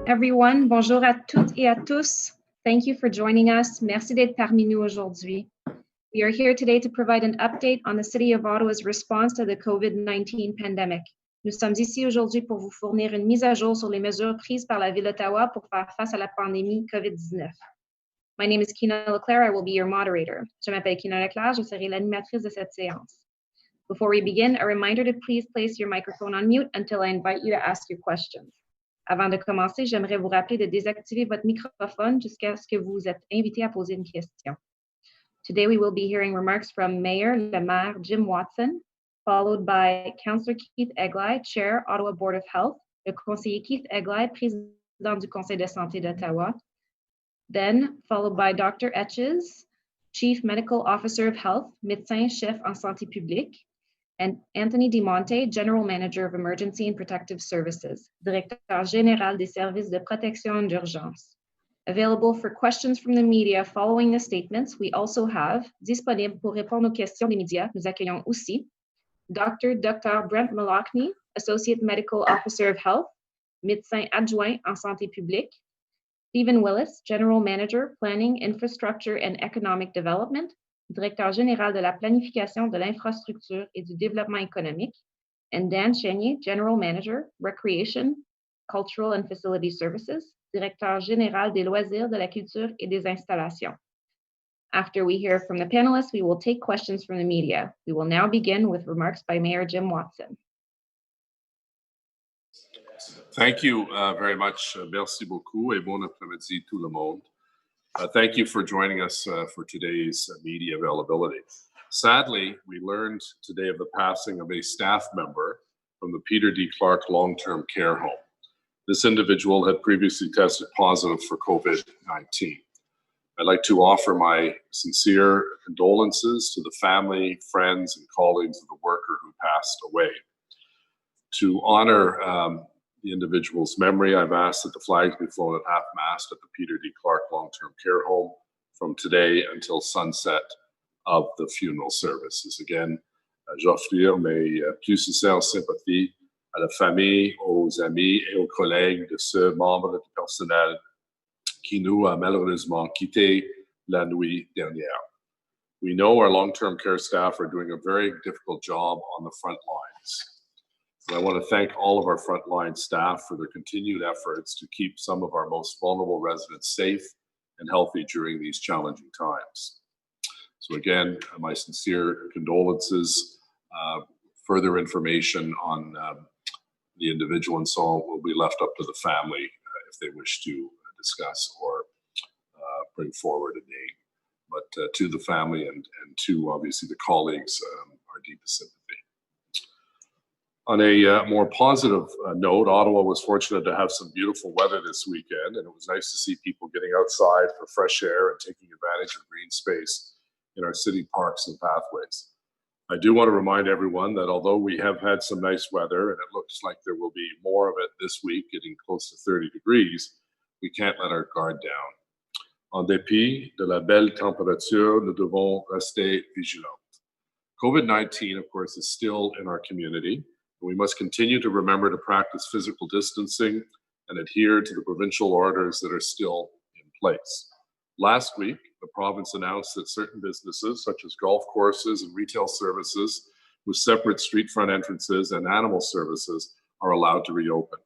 Everyone, bonjour à toutes et à tous. Thank you for joining us. Merci d'être parmi nous aujourd'hui. We are here today to provide an update on the City of Ottawa's response to the COVID-19 pandemic. Nous sommes ici aujourd'hui pour vous fournir une mise à jour sur les mesures prises par la Ville d'Ottawa pour faire face à la pandémie COVID-19. My name is Kina Leclerc. I will be your moderator. Je m'appelle Kina Leclerc. Je serai l'animatrice de cette séance. Before we begin, a reminder to please place your microphone on mute until I invite you to ask your questions. Avant de commencer, j'aimerais vous rappeler de désactiver votre microphone jusqu'à ce que vous êtes invité à poser une question. Today, we will be hearing remarks from Mayor le Maire Jim Watson, followed by Councillor Keith Egli, Chair, Ottawa Board of Health, le conseiller Keith Egli, président du Conseil de santé d'Ottawa, then followed by Dr. Etches, Chief Medical Officer of Health, médecin-chef en santé publique, and Anthony DiMonte, General Manager of Emergency and Protective Services, Directeur Général des Services de Protection d'Urgence. Available for questions from the media following the statements, we also have, disponible pour répondre aux questions des médias, nous accueillons aussi Dr. Brent Malachny, Associate Medical Officer of Health, médecin adjoint en santé publique, Stephen Willis, General Manager, Planning, Infrastructure and Economic Development, Directeur général de la planification de l'infrastructure et du développement économique, and Dan Chenier, General Manager, Recreation, Cultural and Facility Services, Directeur général des loisirs, de la culture et des installations. After we hear from the panelists, we will take questions from the media. We will now begin with remarks by Mayor Jim Watson. Thank you very much. Merci beaucoup et bon après-midi tout le monde. Thank you for joining us for today's media availability. Sadly, we learned today of the passing of a staff member from the Peter D. Clark Long-Term Care Home. This individual had previously tested positive for COVID-19. I'd like to offer my sincere condolences to the family, friends, and colleagues of the worker who passed away. To honor the individual's memory, I've asked that the flags be flown at half-mast at the Peter D. Clark Long-Term Care Home from today until sunset of the funeral services. Again, j'offre mes plus sincères sympathies à la famille, aux amis et aux collègues de ce membre du personnel qui nous a malheureusement quittés la nuit dernière. We know our long-term care staff are doing a very difficult job on the front lines. And I want to thank all of our frontline staff for their continued efforts to keep some of our most vulnerable residents safe and healthy during these challenging times. So again, my sincere condolences. Further information on the individual and so on will be left up to the family if they wish to discuss or bring forward a name. But to the family and to obviously the colleagues, our deepest sympathy. On a more positive note, Ottawa was fortunate to have some beautiful weather this weekend, and it was nice to see people getting outside for fresh air and taking advantage of green space in our city parks and pathways. I do want to remind everyone that although we have had some nice weather, and it looks like there will be more of it this week, getting close to 30 degrees, we can't let our guard down. En dépit de la belle température, nous devons rester vigilants. COVID-19, of course, is still in our community. We must continue to remember to practice physical distancing and adhere to the provincial orders that are still in place. Last week, the province announced that certain businesses, such as golf courses and retail services with separate street front entrances and animal services, are allowed to reopen.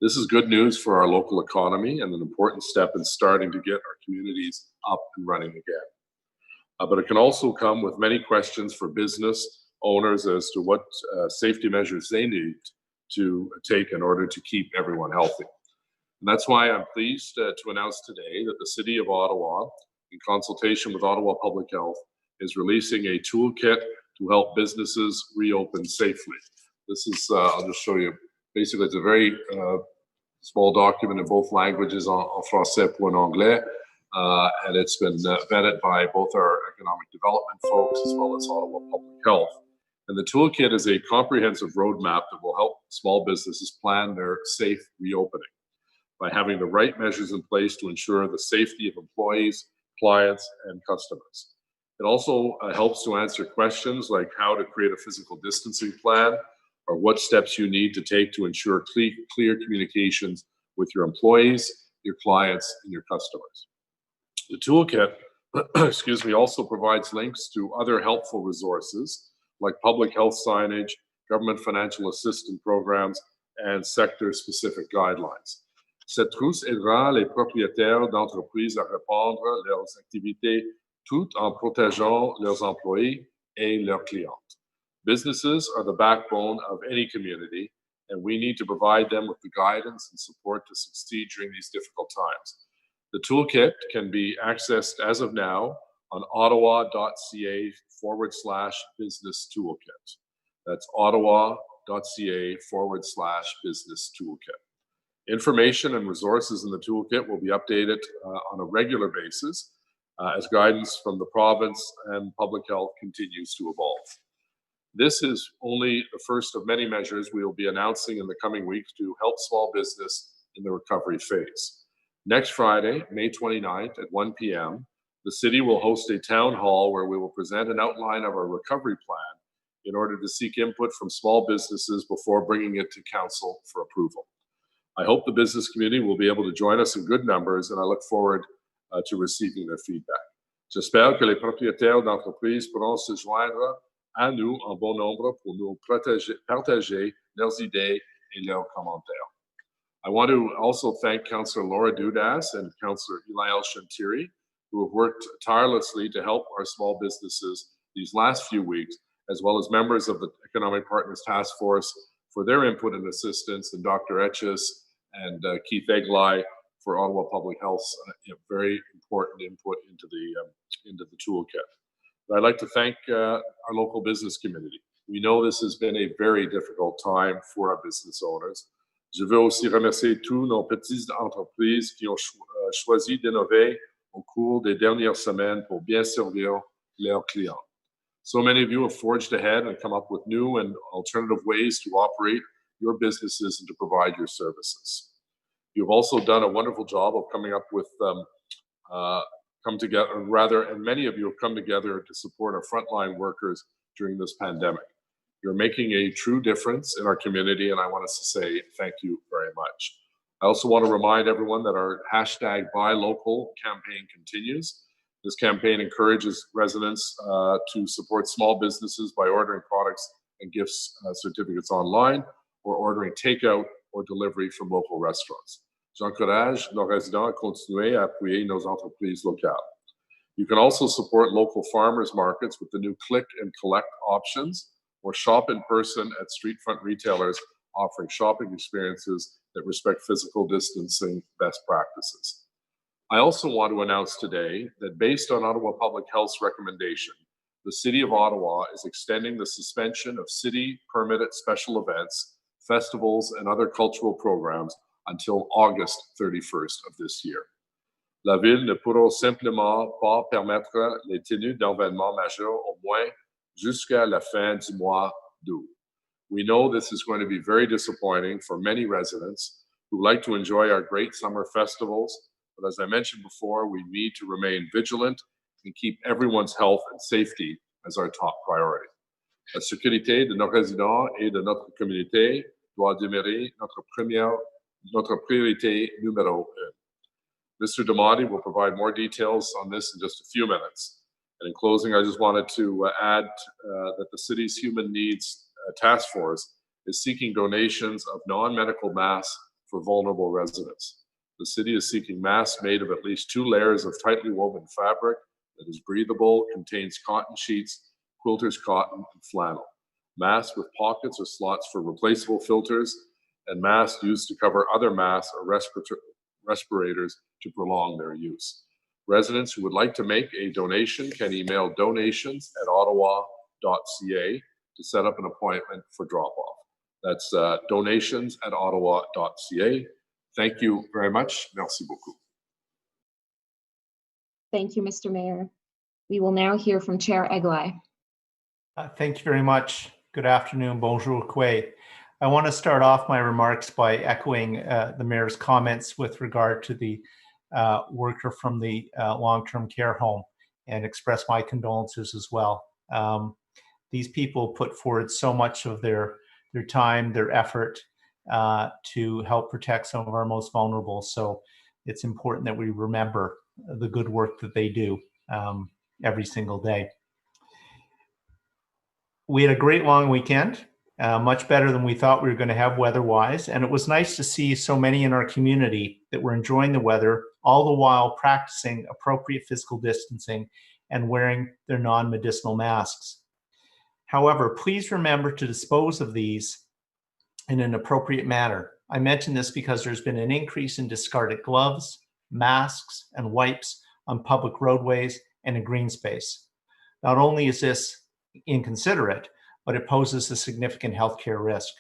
This is good news for our local economy and an important step in starting to get our communities up and running again. But it can also come with many questions for business owners as to what safety measures they need to take in order to keep everyone healthy. And that's why I'm pleased to announce today that the City of Ottawa, in consultation with Ottawa Public Health, is releasing a toolkit to help businesses reopen safely. This is, I'll just show you, basically it's a very small document in both languages, en français ou en anglais, and it's been vetted by both our economic development folks as well as Ottawa Public Health. And the toolkit is a comprehensive roadmap that will help small businesses plan their safe reopening by having the right measures in place to ensure the safety of employees, clients, and customers. It also helps to answer questions like how to create a physical distancing plan or what steps you need to take to ensure clear communications with your employees, your clients, and your customers. The toolkit, excuse me, also provides links to other helpful resources like public health signage, government financial assistance programs, and sector-specific guidelines. Cette trousse aidera les propriétaires d'entreprises à répondre leurs activités tout en protégeant leurs employés et leurs clients. Businesses are the backbone of any community, and we need to provide them with the guidance and support to succeed during these difficult times. The toolkit can be accessed as of now on ottawa.ca/business toolkit. That's ottawa.ca/business toolkit. Information and resources in the toolkit will be updated on a regular basis as guidance from the province and public health continues to evolve. This is only the first of many measures we will be announcing in the coming weeks to help small business in the recovery phase. Next Friday, May 29th at 1 p.m., the city will host a town hall where we will present an outline of our recovery plan in order to seek input from small businesses before bringing it to council for approval. I hope the business community will be able to join us in good numbers, and I look forward to receiving their feedback. J'espère que les propriétaires d'entreprises pourront se joindre à nous en bon nombre pour nous partager leurs idées et leurs commentaires. I want to also thank Councillor Laura Dudas and Councillor Eliel Shantiri, who have worked tirelessly to help our small businesses these last few weeks, as well as members of the Economic Partners Task Force for their input and assistance, and Dr. Etches and Keith Eglai for Ottawa Public Health's very important input into the toolkit. But I'd like to thank our local business community. We know this has been a very difficult time for our business owners. Je veux aussi remercier tous nos petites entreprises qui ont choisi d'innover au cours des dernières semaines pour bien servir leurs clients. So many of you have forged ahead and come up with new and alternative ways to operate your businesses and to provide your services. You've also done a wonderful job of coming up with, and many of you have come together to support our frontline workers during this pandemic. You're making a true difference in our community, and I want us to say thank you very much. I also want to remind everyone that our hashtag Buy Local campaign continues. This campaign encourages residents to support small businesses by ordering products and gifts certificates online or ordering takeout or delivery from local restaurants. J'encourage nos résidents à continuer à appuyer nos entreprises locales. You can also support local farmers markets with the new click and collect options, or shop in person at street front retailers offering shopping experiences that respect physical distancing best practices. I also want to announce today that based on Ottawa Public Health's recommendation, the City of Ottawa is extending the suspension of city permitted special events, festivals, and other cultural programs until August 31st of this year. La Ville ne pourra simplement pas permettre les tenues d'événements majeurs au moins jusqu'à la fin du mois d'août. We know this is going to be very disappointing for many residents who like to enjoy our great summer festivals, but as I mentioned before, we need to remain vigilant and keep everyone's health and safety as our top priority. La sécurité de nos résidents et de notre communauté doit demeurer notre priorité numéro un. Mr. Damati will provide more details on this in just a few minutes. And in closing, I just wanted to add that the city's Human Needs Task Force is seeking donations of non-medical masks for vulnerable residents. The city is seeking masks made of at least 2 layers of tightly woven fabric that is breathable, contains cotton sheets, quilters cotton, and flannel. Masks with pockets or slots for replaceable filters, and masks used to cover other masks or respirators to prolong their use. Residents who would like to make a donation can email donations@ottawa.ca to set up an appointment for drop-off. That's donations@ottawa.ca. Thank you very much. Merci beaucoup. Thank you, Mr. Mayor. We will now hear from Chair Eglai. Thank you very much. Good afternoon. Bonjour, Kwe. I want to start off my remarks by echoing the Mayor's comments with regard to the worker from the long-term care home and express my condolences as well. These people put forward so much of their time, their effort, to help protect some of our most vulnerable. So it's important that we remember the good work that they do every single day. We had a great long weekend, much better than we thought we were going to have weather-wise. And it was nice to see so many in our community that were enjoying the weather, all the while practicing appropriate physical distancing and wearing their non-medicinal masks. However, please remember to dispose of these in an appropriate manner. I mention this because there's been an increase in discarded gloves, masks, and wipes on public roadways and in green space. Not only is this inconsiderate, but it poses a significant healthcare risk.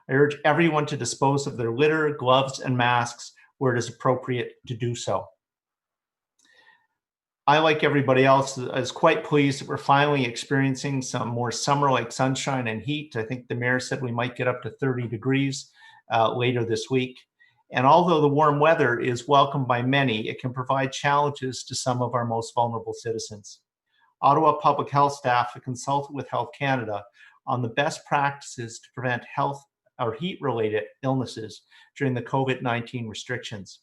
I urge everyone to dispose of their litter, gloves, and masks where it is appropriate to do so. I, like everybody else, is quite pleased that we're finally experiencing some more summer-like sunshine and heat. I think the mayor said we might get up to 30 degrees later this week. And although the warm weather is welcomed by many, it can provide challenges to some of our most vulnerable citizens. Ottawa Public Health staff have consulted with Health Canada on the best practices to prevent health or heat-related illnesses during the COVID-19 restrictions,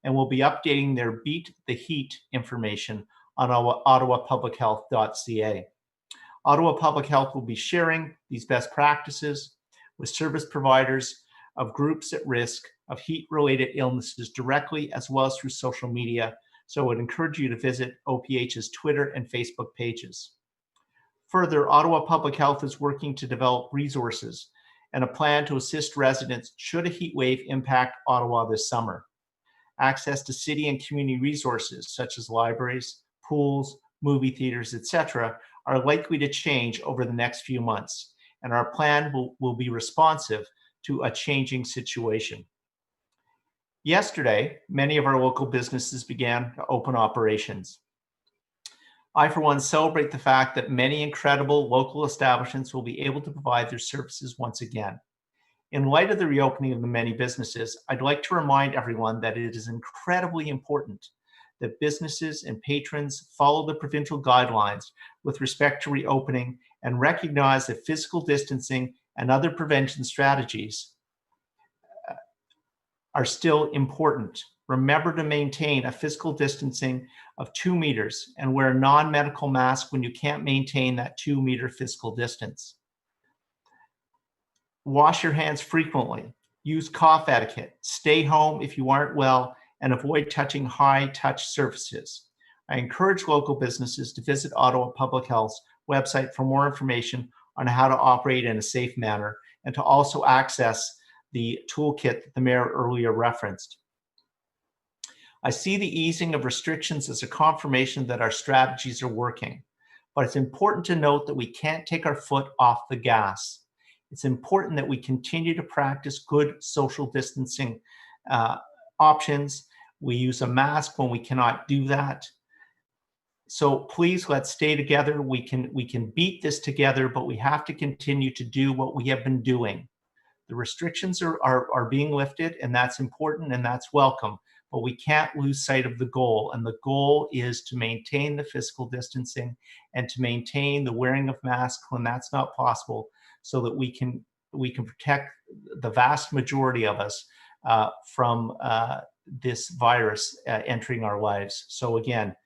and will be updating their Beat the Heat information on ottawapublichealth.ca. Ottawa Public Health will be sharing these best practices with service providers of groups at risk of heat-related illnesses directly, as well as through social media. So I would encourage you to visit OPH's Twitter and Facebook pages. Further, Ottawa Public Health is working to develop resources and a plan to assist residents should a heat wave impact Ottawa this summer. Access to city and community resources such as libraries, pools, movie theaters, etc., are likely to change over the next few months, and our plan will be responsive to a changing situation. Yesterday, many of our local businesses began to open operations. I, for one, celebrate the fact that many incredible local establishments will be able to provide their services once again. In light of the reopening of the many businesses, I'd like to remind everyone that it is incredibly important that businesses and patrons follow the provincial guidelines with respect to reopening and recognize that physical distancing and other prevention strategies are still important. Remember to maintain a physical distancing of 2 meters and wear a non-medical mask when you can't maintain that 2-meter physical distance. Wash your hands frequently. Use cough etiquette. Stay home if you aren't well and avoid touching high-touch surfaces. I encourage local businesses to visit Ottawa Public Health's website for more information on how to operate in a safe manner and to also access the toolkit that the mayor earlier referenced. I see the easing of restrictions as a confirmation that our strategies are working, but it's important to note that we can't take our foot off the gas. It's important that we continue to practice good social distancing options. We use a mask when we cannot do that. So please, let's stay together. We can beat this together, but we have to continue to do what we have been doing. The restrictions are being lifted, and that's important and that's welcome, but we can't lose sight of the goal. And the goal is to maintain the physical distancing and to maintain the wearing of masks when that's not possible, so that we can protect the vast majority of us from this virus entering our lives. So again,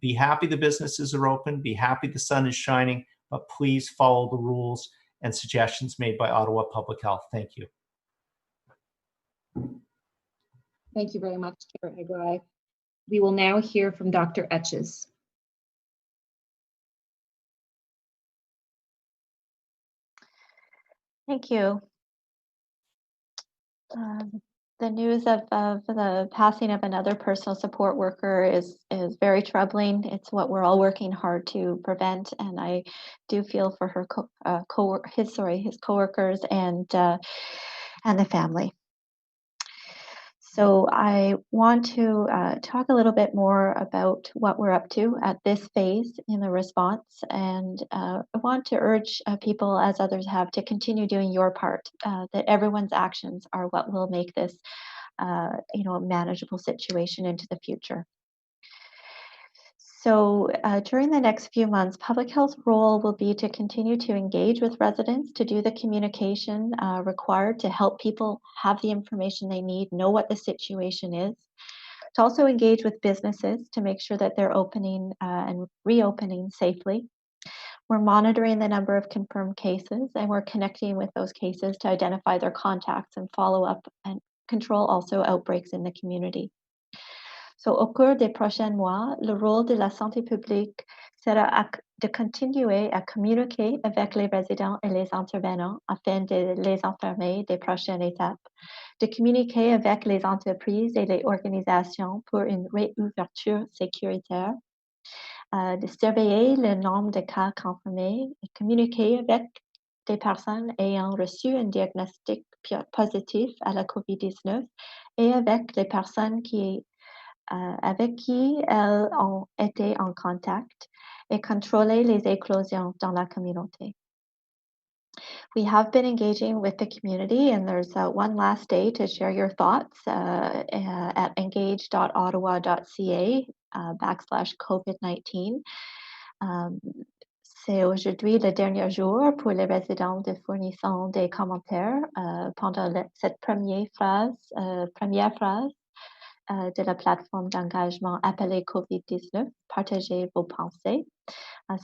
be happy the businesses are open, be happy the sun is shining, but please follow the rules and suggestions made by Ottawa Public Health. Thank you. Thank you very much, Chair Egli. We will now hear from Dr. Etches. Thank you. The news of the passing of another personal support worker is very troubling. It's what we're all working hard to prevent, and I do feel for her his coworkers and the family. So I want to talk a little bit more about what we're up to at this phase in the response, and I want to urge people, as others have, to continue doing your part, that everyone's actions are what will make this a manageable situation into the future. So during the next few months, public health's role will be to continue to engage with residents, to do the communication required to help people have the information they need, know what the situation is, to also engage with businesses to make sure that they're opening and reopening safely. We're monitoring the number of confirmed cases, and we're connecting with those cases to identify their contacts and follow up and control also outbreaks in the community. So, au cours des prochains mois, le rôle de la santé publique sera de continuer à communiquer avec les résidents et les intervenants afin de les informer des prochaines étapes, de communiquer avec les entreprises et les organisations pour une réouverture sécuritaire, de surveiller le nombre de cas confirmés et communiquer avec des personnes ayant reçu un diagnostic positif à la COVID-19 et avec les personnes avec qui elles ont été en contact et contrôler les éclosions dans la communauté. We have been engaging with the community, and there's one last day to share your thoughts at engage.ottawa.ca /COVID-19. C'est aujourd'hui le dernier jour pour les résidents de fournissant des commentaires pendant cette première phase de la plateforme d'engagement appelée COVID-19. Partagez vos pensées.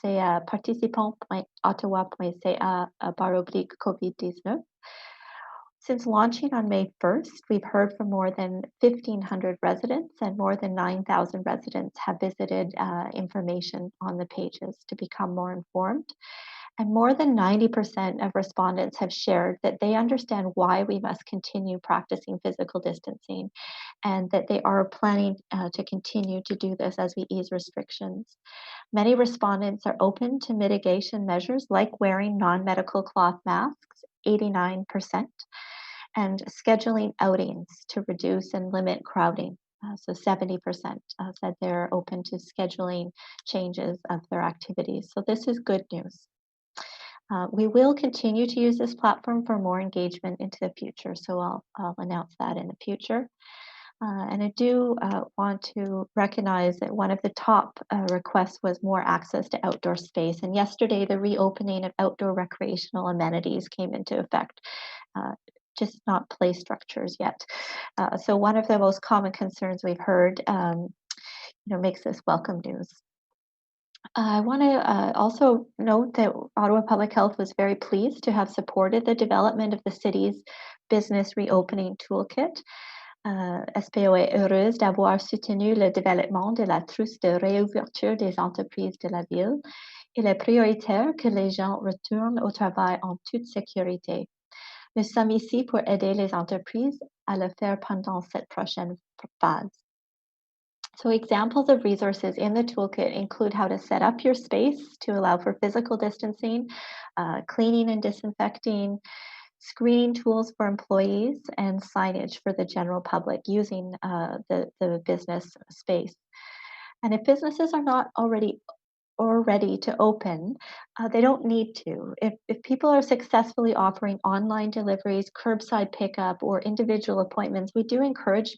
C'est participants.ottawa.ca /COVID-19. Since launching on May 1st, we've heard from more than 1,500 residents, and more than 9,000 residents have visited information on the pages to become more informed. And more than 90% of respondents have shared that they understand why we must continue practicing physical distancing, and that they are planning to continue to do this as we ease restrictions. Many respondents are open to mitigation measures like wearing non-medical cloth masks, 89%, and scheduling outings to reduce and limit crowding. So 70% said they're open to scheduling changes of their activities. So this is good news. We will continue to use this platform for more engagement into the future, so I'll announce that in the future. And I do want to recognize that one of the top requests was more access to outdoor space. And yesterday, the reopening of outdoor recreational amenities came into effect, just not play structures yet. So one of the most common concerns we've heard makes this welcome news. I want to also note that Ottawa Public Health was very pleased to have supported the development of the city's business reopening toolkit. SPO est heureuse d'avoir soutenu le développement de la trousse de réouverture des entreprises de la ville. Il est prioritaire que les gens retournent au travail en toute sécurité. Nous sommes ici pour aider les entreprises à le faire pendant cette prochaine phase. So examples of resources in the toolkit include how to set up your space to allow for physical distancing, cleaning and disinfecting, screening tools for employees, and signage for the general public using the business space. And if businesses are not already or ready to open, they don't need to. If people are successfully offering online deliveries, curbside pickup, or individual appointments, we do encourage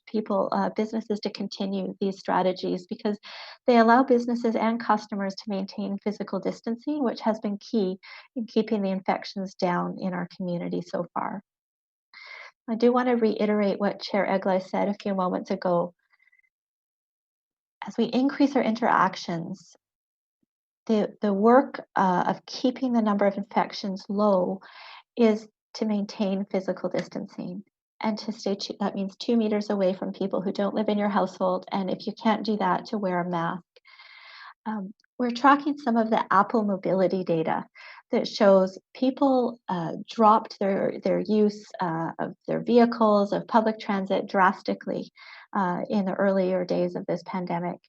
businesses to continue these strategies because they allow businesses and customers to maintain physical distancing, which has been key in keeping the infections down in our community so far. I do want to reiterate what Chair Eglai said a few moments ago. As we increase our interactions, the work of keeping the number of infections low is to maintain physical distancing and to stay, that means 2 meters away from people who don't live in your household. And if you can't do that, to wear a mask. We're tracking some of the Apple mobility data that shows people dropped their use of their vehicles, of public transit drastically in the earlier days of this pandemic.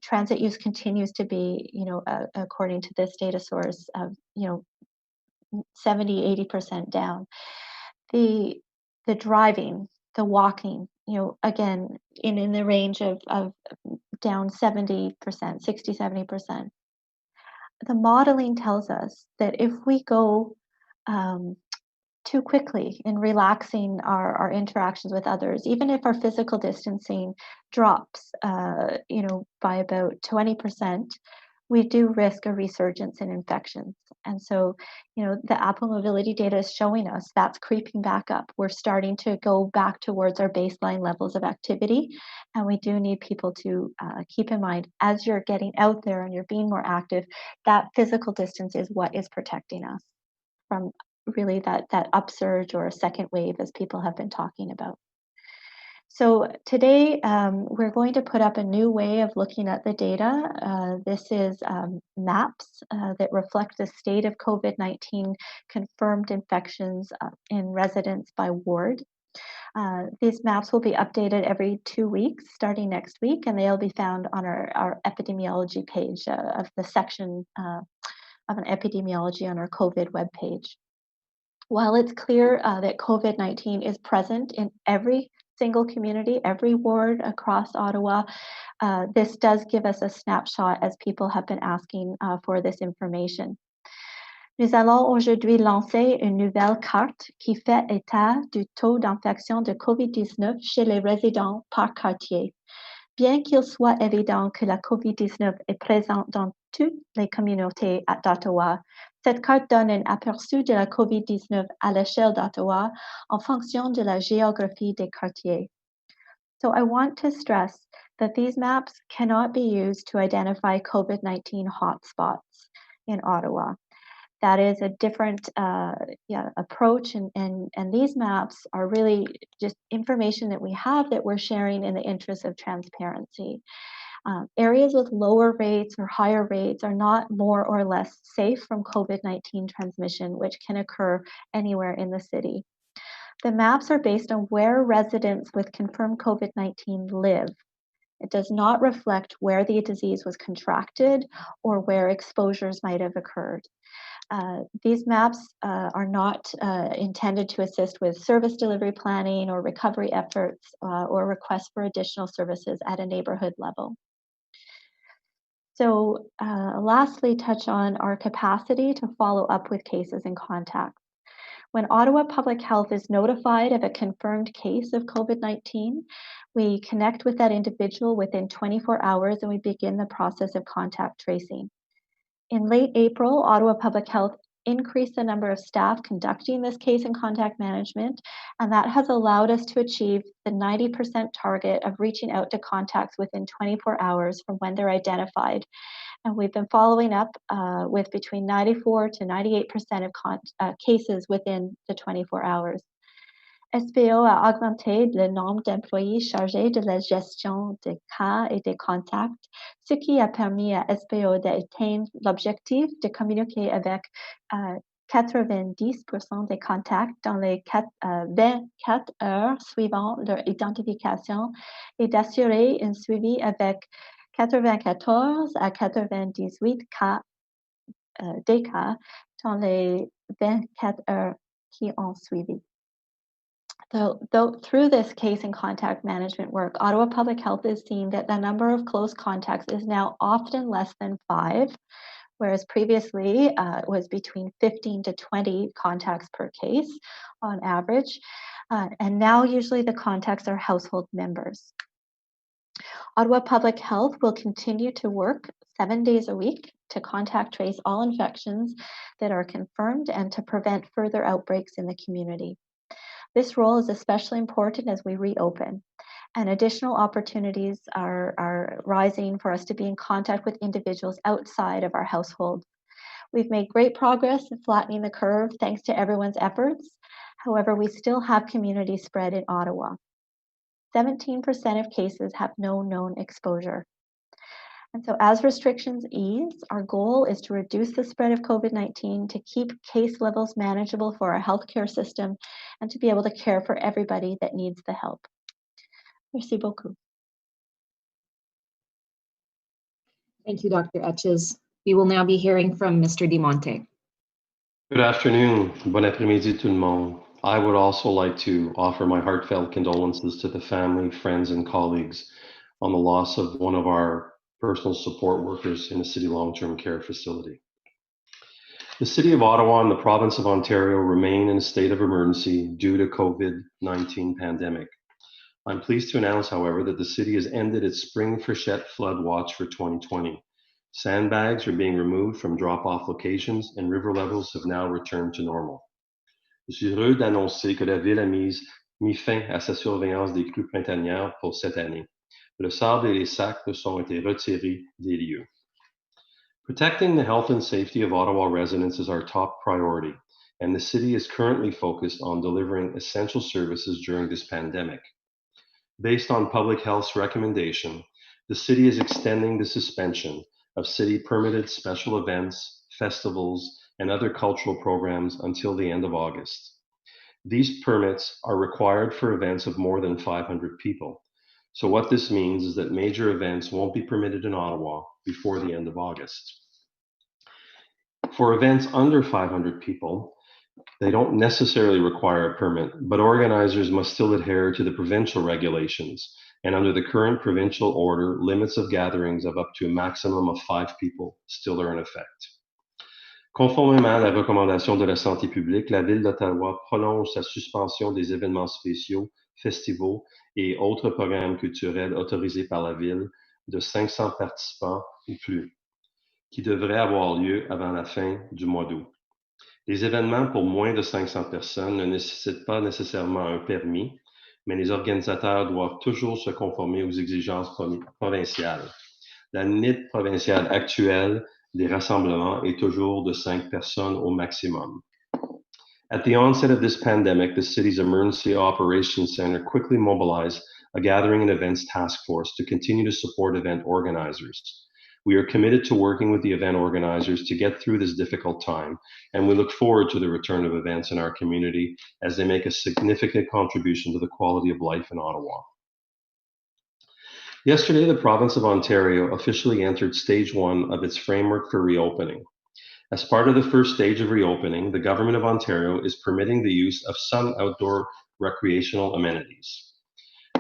Transit use continues to be, according to this data source, 70-80% down. The driving, the walking, again, in the range of down 70%, 60-70%. The modeling tells us that if we go too quickly in relaxing our interactions with others. Even if our physical distancing drops, by about 20%, we do risk a resurgence in infections. And so, the Apple mobility data is showing us that's creeping back up. We're starting to go back towards our baseline levels of activity. And we do need people to keep in mind, as you're getting out there and you're being more active, that physical distance is what is protecting us from really that upsurge or a second wave, as people have been talking about. So today, we're going to put up a new way of looking at the data. This is maps that reflect the state of COVID-19 confirmed infections in residents by ward. These maps will be updated every 2 weeks, starting next week, and they'll be found on our epidemiology page of the section of an epidemiology on our COVID webpage. While it's clear that COVID-19 is present in every single community, every ward across Ottawa, this does give us a snapshot as people have been asking for this information. Nous allons aujourd'hui lancer une nouvelle carte qui fait état du taux d'infection de COVID-19 chez les résidents par quartier. Bien qu'il soit évident que la COVID-19 est présente dans toutes les communautés d'Ottawa, cette carte donne un aperçu de la COVID-19 à l'échelle d'Ottawa en fonction de la géographie des quartiers. So I want to stress that these maps cannot be used to identify COVID-19 hotspots in Ottawa. That is a different approach, and these maps are really just information that we have that we're sharing in the interest of transparency. Areas with lower rates or higher rates are not more or less safe from COVID-19 transmission, which can occur anywhere in the city. The maps are based on where residents with confirmed COVID-19 live. It does not reflect where the disease was contracted or where exposures might have occurred. These maps are not intended to assist with service delivery planning or recovery efforts or requests for additional services at a neighborhood level. So lastly, touch on our capacity to follow up with cases and contacts. When Ottawa Public Health is notified of a confirmed case of COVID-19, we connect with that individual within 24 hours and we begin the process of contact tracing. In late April, Ottawa Public Health increased the number of staff conducting this case and contact management, and that has allowed us to achieve the 90% target of reaching out to contacts within 24 hours from when they're identified. And we've been following up with between 94 to 98% of cases within the 24 hours. SPO a augmenté le nombre d'employés chargés de la gestion des cas et des contacts, ce qui a permis à SPO d'atteindre l'objectif de communiquer avec 90% des contacts dans les 24 heures suivant leur identification et d'assurer un suivi avec 94 à 98 cas, des cas dans les 24 heures qui ont suivi. Through this case and contact management work, Ottawa Public Health is seeing that the number of close contacts is now often less than 5, whereas previously it was between 15 to 20 contacts per case on average. And now usually the contacts are household members. Ottawa Public Health will continue to work 7 days a week to contact trace all infections that are confirmed and to prevent further outbreaks in the community. This role is especially important as we reopen, and additional opportunities are rising for us to be in contact with individuals outside of our household. We've made great progress in flattening the curve thanks to everyone's efforts. However, we still have community spread in Ottawa. 17% of cases have no known exposure. And so as restrictions ease, our goal is to reduce the spread of COVID-19, to keep case levels manageable for our healthcare system, and to be able to care for everybody that needs the help. Merci beaucoup. Thank you, Dr. Etches. We will now be hearing from Mr. DiMonte. Good afternoon. Bon après-midi tout le monde. I would also like to offer my heartfelt condolences to the family, friends, and colleagues on the loss of one of our personal support workers in a city long-term care facility. The City of Ottawa and the Province of Ontario remain in a state of emergency due to COVID-19 pandemic. I'm pleased to announce, however, that the city has ended its spring freshet flood watch for 2020. Sandbags are being removed from drop-off locations and river levels have now returned to normal. Je suis heureux d'annoncer que la ville a mis fin à sa surveillance des crues printanières pour cette année. Le sable et les sacs ont été retirés des lieux. Protecting the health and safety of Ottawa residents is our top priority, and the city is currently focused on delivering essential services during this pandemic. Based on public health's recommendation, the city is extending the suspension of city permitted special events, festivals, and other cultural programs until the end of August. These permits are required for events of more than 500 people. So what this means is that major events won't be permitted in Ottawa before the end of August. For events under 500 people, they don't necessarily require a permit, but organizers must still adhere to the provincial regulations. And under the current provincial order, limits of gatherings of up to a maximum of 5 people still are in effect. Conformément à la recommandation de la santé publique, la Ville d'Ottawa prolonge sa suspension des événements spéciaux, festivals et autres programmes culturels autorisés par la Ville de 500 participants ou plus, qui devraient avoir lieu avant la fin du mois d'août. Les événements pour moins de 500 personnes ne nécessitent pas nécessairement un permis, mais les organisateurs doivent toujours se conformer aux exigences provinciales. La limite provinciale actuelle des rassemblements est toujours de 5 personnes au maximum. At the onset of this pandemic, the city's Emergency Operations Center quickly mobilized a gathering and events task force to continue to support event organizers. We are committed to working with the event organizers to get through this difficult time, and we look forward to the return of events in our community as they make a significant contribution to the quality of life in Ottawa. Yesterday, the province of Ontario officially entered stage 1 of its framework for reopening. As part of the first stage of reopening, the Government of Ontario is permitting the use of some outdoor recreational amenities.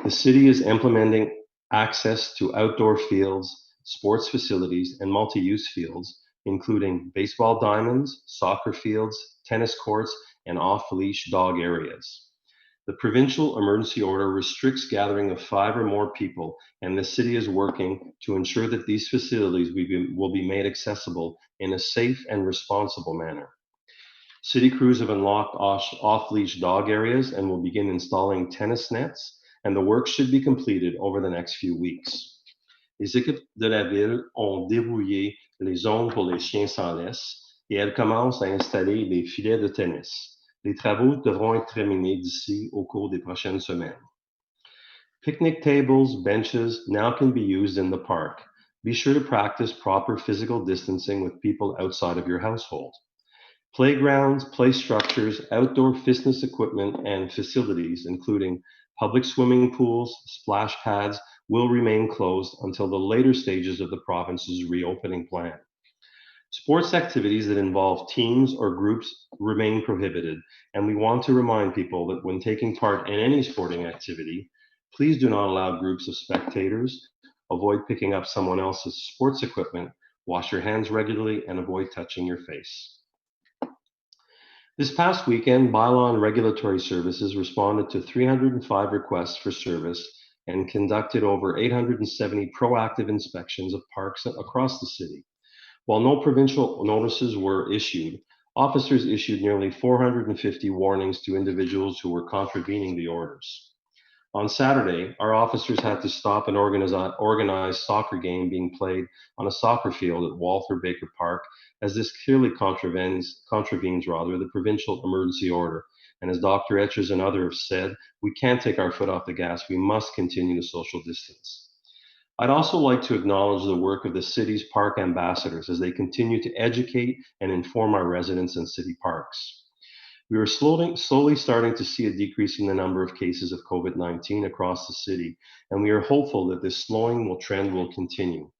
The city is implementing access to outdoor fields, sports facilities, and multi-use fields, including baseball diamonds, soccer fields, tennis courts, and off-leash dog areas. The provincial emergency order restricts gathering of 5 or more people, and the city is working to ensure that these facilities will be made accessible in a safe and responsible manner. City crews have unlocked off-leash dog areas and will begin installing tennis nets, and the work should be completed over the next few weeks. Les équipes de la ville ont dérouillé les zones pour les chiens sans laisse et elles commencent à installer les filets de tennis. Les travaux devront être terminés d'ici au cours des prochaines semaines. Picnic tables, benches now can be used in the park. Be sure to practice proper physical distancing with people outside of your household. Playgrounds, play structures, outdoor fitness equipment, and facilities, including public swimming pools, splash pads, will remain closed until the later stages of the province's reopening plan. Sports activities that involve teams or groups remain prohibited, and we want to remind people that when taking part in any sporting activity, please do not allow groups of spectators, avoid picking up someone else's sports equipment, wash your hands regularly, and avoid touching your face. This past weekend, Bylaw and Regulatory Services responded to 305 requests for service and conducted over 870 proactive inspections of parks across the city. While no provincial notices were issued, officers issued nearly 450 warnings to individuals who were contravening the orders. On Saturday, our officers had to stop an organized soccer game being played on a soccer field at Walter Baker Park, as this clearly contravenes the provincial emergency order. And as Dr. Etchers and others have said, we can't take our foot off the gas. We must continue to social distance. I'd also like to acknowledge the work of the city's park ambassadors as they continue to educate and inform our residents in city parks. We are slowly starting to see a decrease in the number of cases of COVID-19 across the city, and we are hopeful that this trend will continue.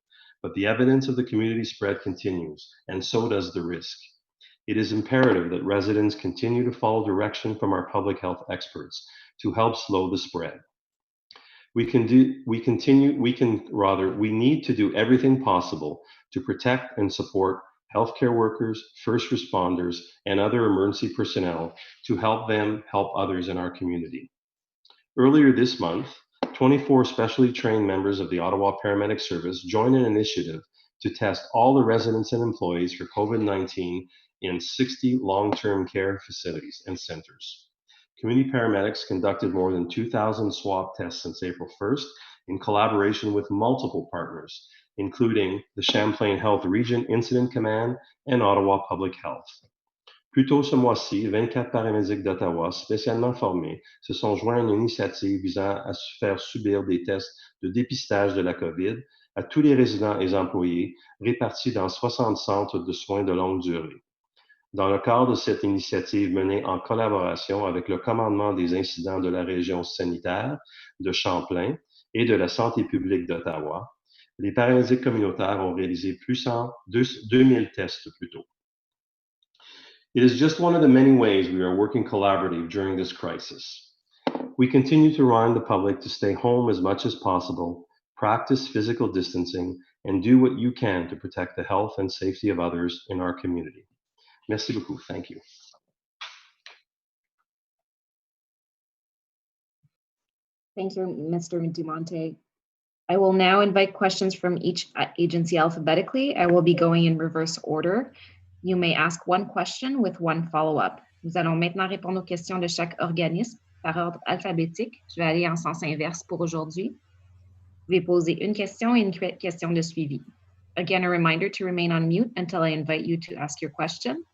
But the evidence of the community spread continues, and so does the risk. It is imperative that residents continue to follow direction from our public health experts to help slow the spread. We need to do everything possible to protect and support healthcare workers, first responders, and other emergency personnel to help them help others in our community. Earlier this month, 24 specially trained members of the Ottawa Paramedic Service joined an initiative to test all the residents and employees for COVID-19 in 60 long-term care facilities and centers. Community paramedics conducted more than 2,000 swab tests since April 1st in collaboration with multiple partners, including the Champlain Health Region Incident Command and Ottawa Public Health. Plus tôt ce mois-ci, 24 paramédics d'Ottawa spécialement formés se sont joints à une initiative visant à faire subir des tests de dépistage de la COVID à tous les résidents et employés répartis dans 60 centres de soins de longue durée. Dans le cadre de cette initiative menée en collaboration avec le commandement des incidents de la région sanitaire de Champlain et de la santé publique d'Ottawa, les paramédics communautaires ont réalisé plus de 2000 tests plus tôt. It is just one of the many ways we are working collaboratively during this crisis. We continue to remind the public to stay home as much as possible, practice physical distancing, and do what you can to protect the health and safety of others in our community. Merci beaucoup. Thank you. Thank you, Mr. Dumonte. I will now invite questions from each agency alphabetically. I will be going in reverse order. You may ask one question with one follow-up. Nous allons maintenant répondre aux questions de chaque organisme par ordre alphabétique. Je vais aller en sens inverse pour aujourd'hui. Vous pouvez poser une question et une question de suivi. Again, a reminder to remain on mute until I invite you to ask your question.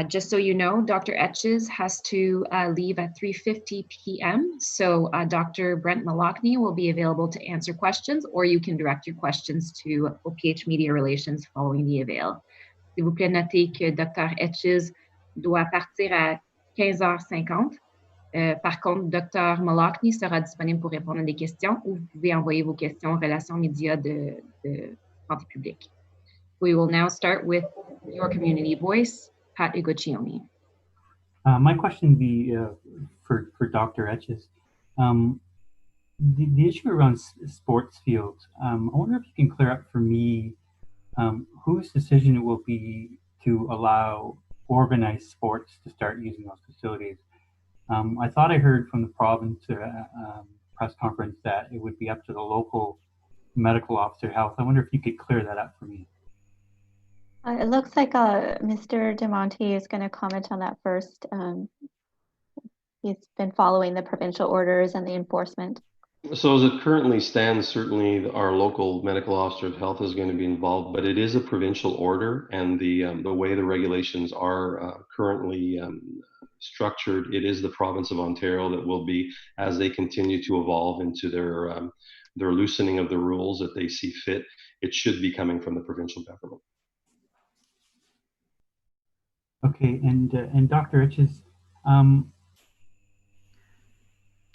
Just so you know, Dr. Etches has to leave at 3:50 p.m. So Dr. Brent Malachny will be available to answer questions, or you can direct your questions to OPH Media Relations following the avail. S'il vous plaît, notez que Dr. Etches doit partir à 15h50. Par contre, Dr. Malachny sera disponible pour répondre à des questions, ou vous pouvez envoyer vos questions en relations médias de santé publique. We will now start with your community voice. Pat Ugochiomi. My question would be for Dr. Etches. The issue around sports fields, I wonder if you can clear up for me whose decision it will be to allow organized sports to start using those facilities. I thought I heard from the province press conference that it would be up to the local medical officer of health. I wonder if you could clear that up for me. It looks like Mr. Dumonte is going to comment on that first. He's been following the provincial orders and the enforcement. So as it currently stands, certainly our local medical officer of health is going to be involved, but it is a provincial order, and the way the regulations are currently structured, it is the province of Ontario that will be, as they continue to evolve into their loosening of the rules that they see fit, it should be coming from the provincial government. Okay, and Dr. Etches,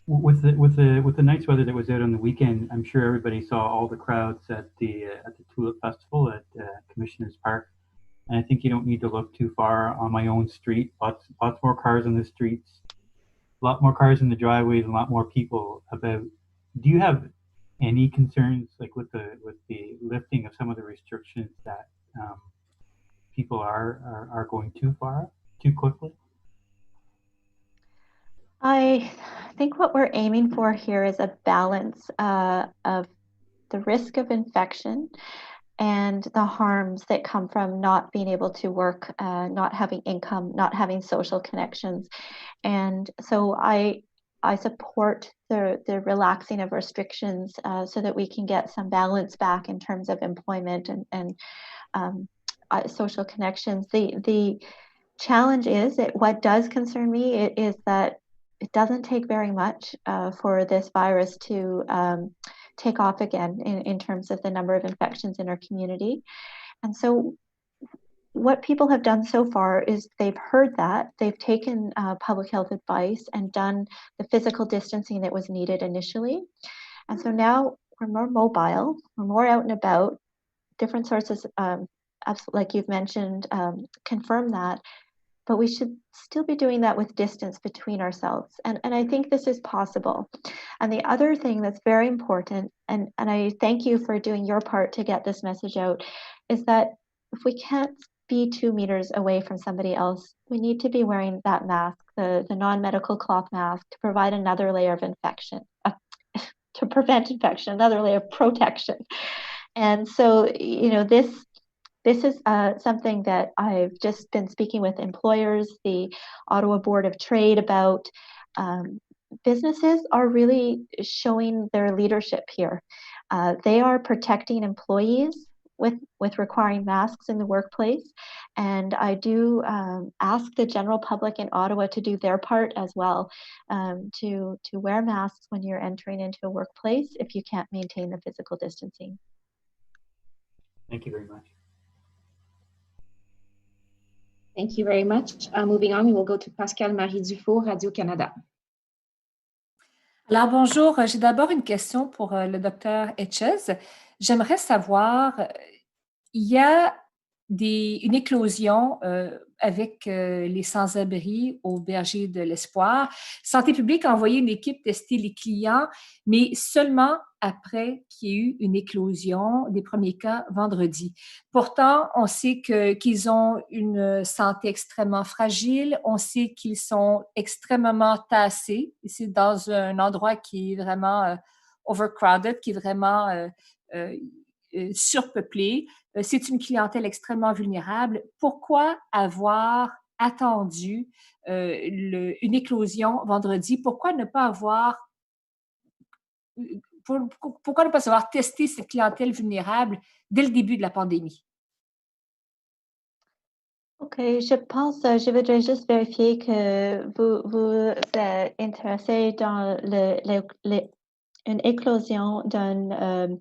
with the nice weather that was out on the weekend, I'm sure everybody saw all the crowds at the Tulip Festival at Commissioners Park, and I think you don't need to look too far on my own street. Lots more cars on the streets, a lot more cars in the driveways, and a lot more people about. Do you have any concerns, like with the lifting of some of the restrictions, that people are going too far, too quickly? I think what we're aiming for here is a balance of the risk of infection and the harms that come from not being able to work, not having income, not having social connections. And so I support the relaxing of restrictions so that we can get some balance back in terms of employment and social connections. The challenge is that what does concern me is that it doesn't take very much for this virus to take off again in terms of the number of infections in our community. And so what people have done so far is they've heard that, they've taken public health advice and done the physical distancing that was needed initially. And so now we're more mobile, we're more out and about. Different sources, like you've mentioned, confirm that. But we should still be doing that with distance between ourselves. And I think this is possible. And the other thing that's very important, and I thank you for doing your part to get this message out, is that if we can't be 2 meters away from somebody else, we need to be wearing that mask, the non-medical cloth mask, to provide another layer of infection, to prevent infection, another layer of protection. And so, you know, this is something that I've just been speaking with employers, the Ottawa Board of Trade about. Businesses are really showing their leadership here. They are protecting employees with requiring masks in the workplace. And I do ask the general public in Ottawa to do their part as well, to wear masks when you're entering into a workplace if you can't maintain the physical distancing. Thank you very much. Thank you very much. Moving on, we will go to Pascal-Marie Dufault, Radio-Canada. Alors, bonjour. J'ai d'abord une question pour le docteur Etches. J'aimerais savoir, il y a une éclosion avec les sans-abri au Berger de l'Espoir. Santé publique a envoyé une équipe tester les clients, mais seulement après qu'il y ait eu une éclosion des premiers cas vendredi. Pourtant, on sait qu'ils ont une santé extrêmement fragile, on sait qu'ils sont extrêmement tassés. C'est dans un endroit qui est vraiment overcrowded, qui est vraiment surpeuplé. C'est une clientèle extrêmement vulnérable. Pourquoi avoir attendu une éclosion vendredi? Pourquoi ne pas avoir testé cette clientèle vulnérable dès le début de la pandémie? OK, je voudrais juste vérifier que vous êtes intéressé dans une éclosion d'un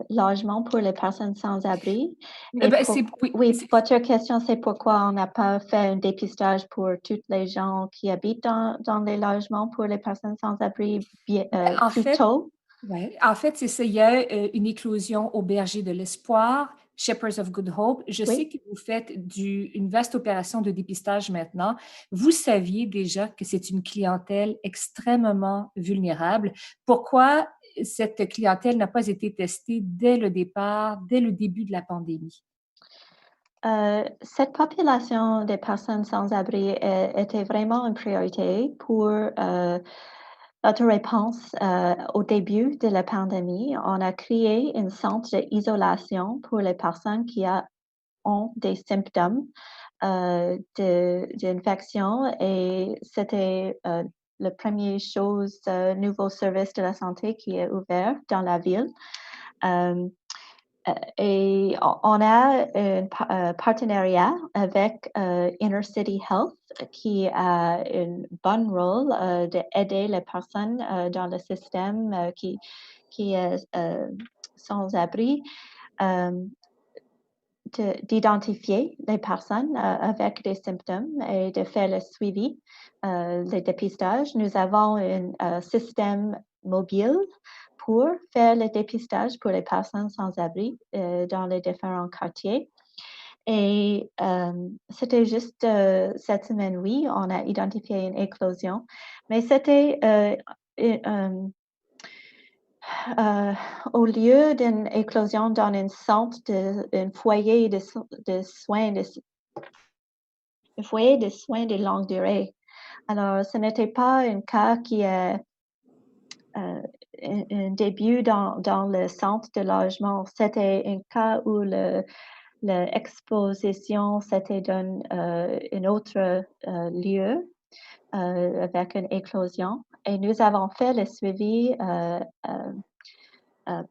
logement pour les personnes sans abri. Votre question, c'est pourquoi on n'a pas fait un dépistage pour toutes les gens qui habitent dans les logements pour les personnes sans abri plus tôt? Oui, en fait, c'est ça. Il y a une éclosion au Berger de l'Espoir, Shepherds of Good Hope. Je sais que vous faites une vaste opération de dépistage maintenant. Vous saviez déjà que c'est une clientèle extrêmement vulnérable. Pourquoi cette clientèle n'a pas été testée dès le départ, dès le début de la pandémie? Cette population des personnes sans abri était vraiment une priorité pour notre réponse au début de la pandémie. On a créé un centre d'isolation pour les personnes qui ont des symptômes d'infection et c'était la première chose, nouveau service de la santé qui est ouvert dans la ville. Et on a un partenariat avec Inner City Health qui a un bon rôle d'aider les personnes dans le système qui est sans abri, d'identifier les personnes avec des symptômes et de faire le suivi, le dépistage. Nous avons un système mobile pour faire le dépistage pour les personnes sans abri dans les différents quartiers. Et c'était juste cette semaine, oui, on a identifié une éclosion, mais c'était au lieu d'une éclosion dans un centre, un foyer de soins de longue durée. Alors, ce n'était pas un cas qui est un début dans le centre de logement. C'était un cas où l'exposition s'était dans un autre lieu avec une éclosion. Et nous avons fait le suivi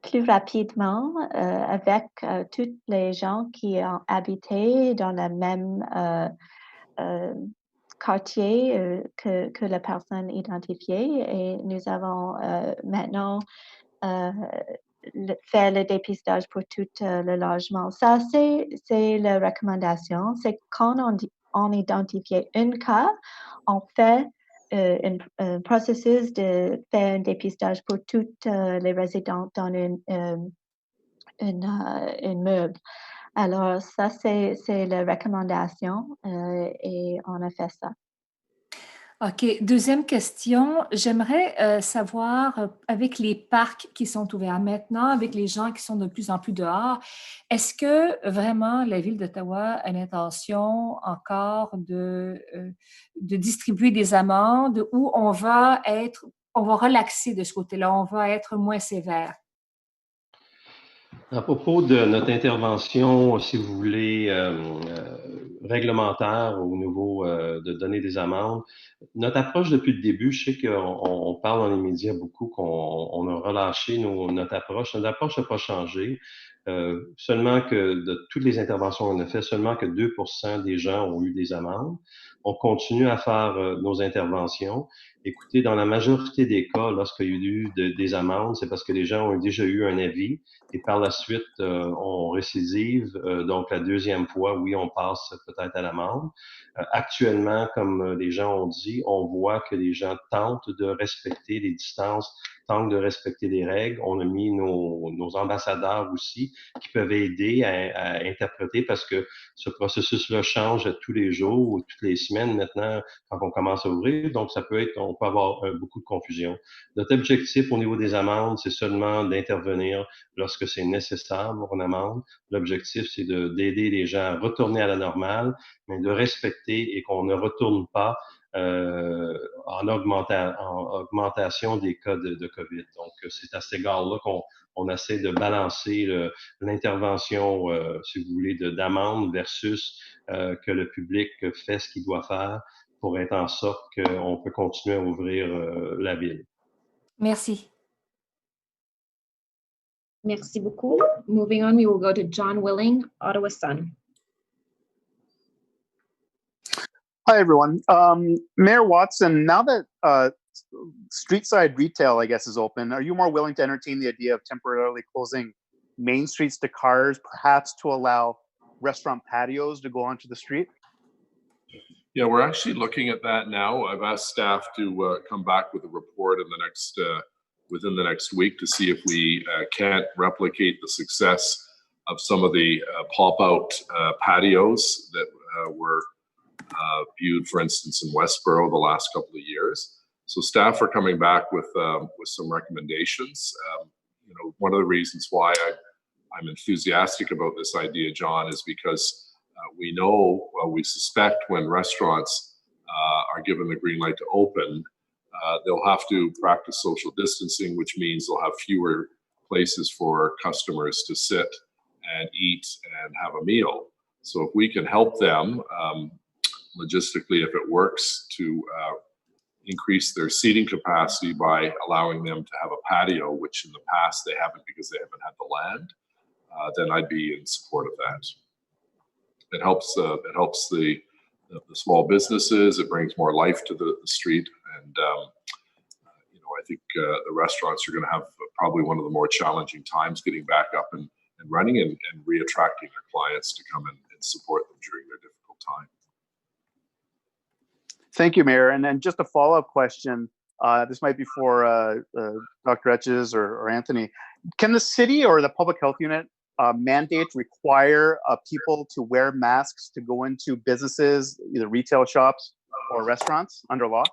plus rapidement avec toutes les gens qui ont habité dans le même quartier que la personne identifiée. Et nous avons maintenant fait le dépistage pour tout le logement. Ça, c'est la recommandation. C'est quand on identifie un cas, on fait un processus de faire un dépistage pour toutes les résidents dans un meuble. Alors, ça, c'est la recommandation et on a fait ça. OK. Deuxième question, j'aimerais savoir, avec les parcs qui sont ouverts maintenant, avec les gens qui sont de plus en plus dehors, est-ce que vraiment la Ville d'Ottawa a l'intention encore de distribuer des amendes ou on va relaxer de ce côté-là, on va être moins sévère? À propos de notre intervention, si vous voulez, réglementaire au niveau de donner des amendes, notre approche depuis le début, je sais qu'on parle dans les médias beaucoup qu'on a relâché notre approche. Notre approche n'a pas changé. Seulement que de toutes les interventions qu'on a fait, seulement que 2% des gens ont eu des amendes. On continue à faire nos interventions. Écoutez, dans la majorité des cas, lorsqu'il y a eu des amendes, c'est parce que les gens ont déjà eu un avis et par la suite, on récidive. Donc, la deuxième fois, oui, on passe peut-être à l'amende. Actuellement, comme les gens ont dit, on voit que les gens tentent de respecter les distances, tentent de respecter les règles. On a mis nos ambassadeurs aussi qui peuvent aider à interpréter parce que ce processus-là change tous les jours ou toutes les semaines maintenant quand on commence à ouvrir. Donc, on peut avoir beaucoup de confusion. Notre objectif au niveau des amendes, c'est seulement d'intervenir lorsque c'est nécessaire pour une amende. L'objectif, c'est d'aider les gens à retourner à la normale, mais de respecter et qu'on ne retourne pas en augmentation des cas de COVID. Donc, c'est à cet égard-là qu'on essaie de balancer l'intervention, si vous voulez, d'amende versus que le public fait ce qu'il doit faire pour être en sorte qu'on peut continuer à ouvrir la ville. Merci. Merci beaucoup. Moving on, we will go to John Willing, Ottawa Sun. Hi, everyone. Mayor Watson, now that street side retail, I guess, is open, are you more willing to entertain the idea of temporarily closing main streets to cars, perhaps to allow restaurant patios to go onto the street? Yeah, we're actually looking at that now. I've asked staff to come back with a report within the next week to see if we can't replicate the success of some of the pop-out patios that were viewed, for instance, in Westboro the last couple of years. So staff are coming back with some recommendations. One of the reasons why I'm enthusiastic about this idea, John, is because we suspect when restaurants are given the green light to open, they'll have to practice social distancing, which means they'll have fewer places for customers to sit and eat and have a meal. So if we can help them logistically, if it works, to increase their seating capacity by allowing them to have a patio, which in the past they haven't because they haven't had the land, then I'd be in support of that. It helps the small businesses. It brings more life to the street, and I think the restaurants are going to have probably one of the more challenging times getting back up and running and re-attracting their clients to come and support them during their difficult time. Thank you, Mayor. And then just a follow-up question. This might be for Dr. Etches or Anthony. Can the city or the public health unit mandate, require people to wear masks to go into businesses, either retail shops or restaurants under law?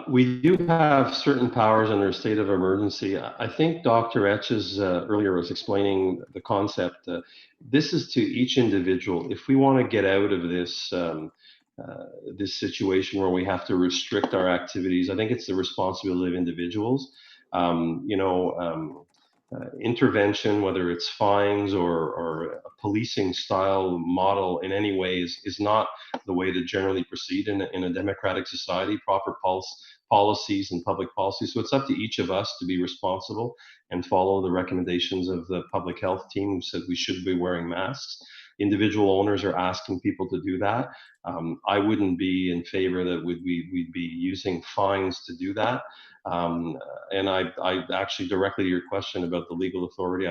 We do have certain powers under a state of emergency. I think Dr. Etches earlier was explaining the concept. This is to each individual. If we want to get out of this this situation where we have to restrict our activities, I think it's the responsibility of individuals. Intervention, whether it's fines or a policing style model in any way is not the way to generally proceed in a democratic society, proper policies and public policy. So it's up to each of us to be responsible and follow the recommendations of the public health team who said we should be wearing masks. Individual owners are asking people to do that. I wouldn't be in favor that we'd be using fines to do that. And I actually, directly to your question about the legal authority,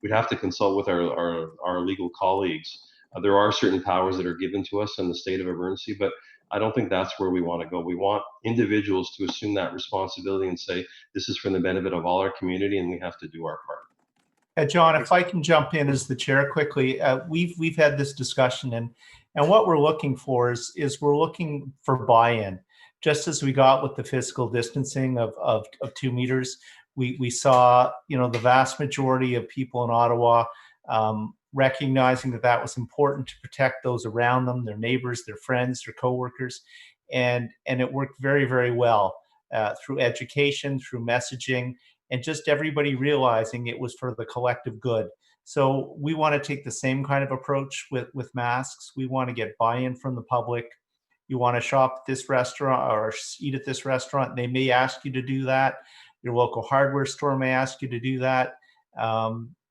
we'd have to consult with our legal colleagues. There are certain powers that are given to us in the state of emergency, but I don't think that's where we want to go. We want individuals to assume that responsibility and say, this is for the benefit of all our community and we have to do our part. John, if I can jump in as the chair quickly, we've had this discussion, and what we're looking for is we're looking for buy-in. Just as we got with the physical distancing of 2 meters, we saw, the vast majority of people in Ottawa recognizing that was important to protect those around them, their neighbors, their friends, their coworkers, and it worked very, very well through education, through messaging, and just everybody realizing it was for the collective good. So we want to take the same kind of approach with masks. We want to get buy-in from the public. You want to shop at this restaurant or eat at this restaurant, they may ask you to do that. Your local hardware store may ask you to do that.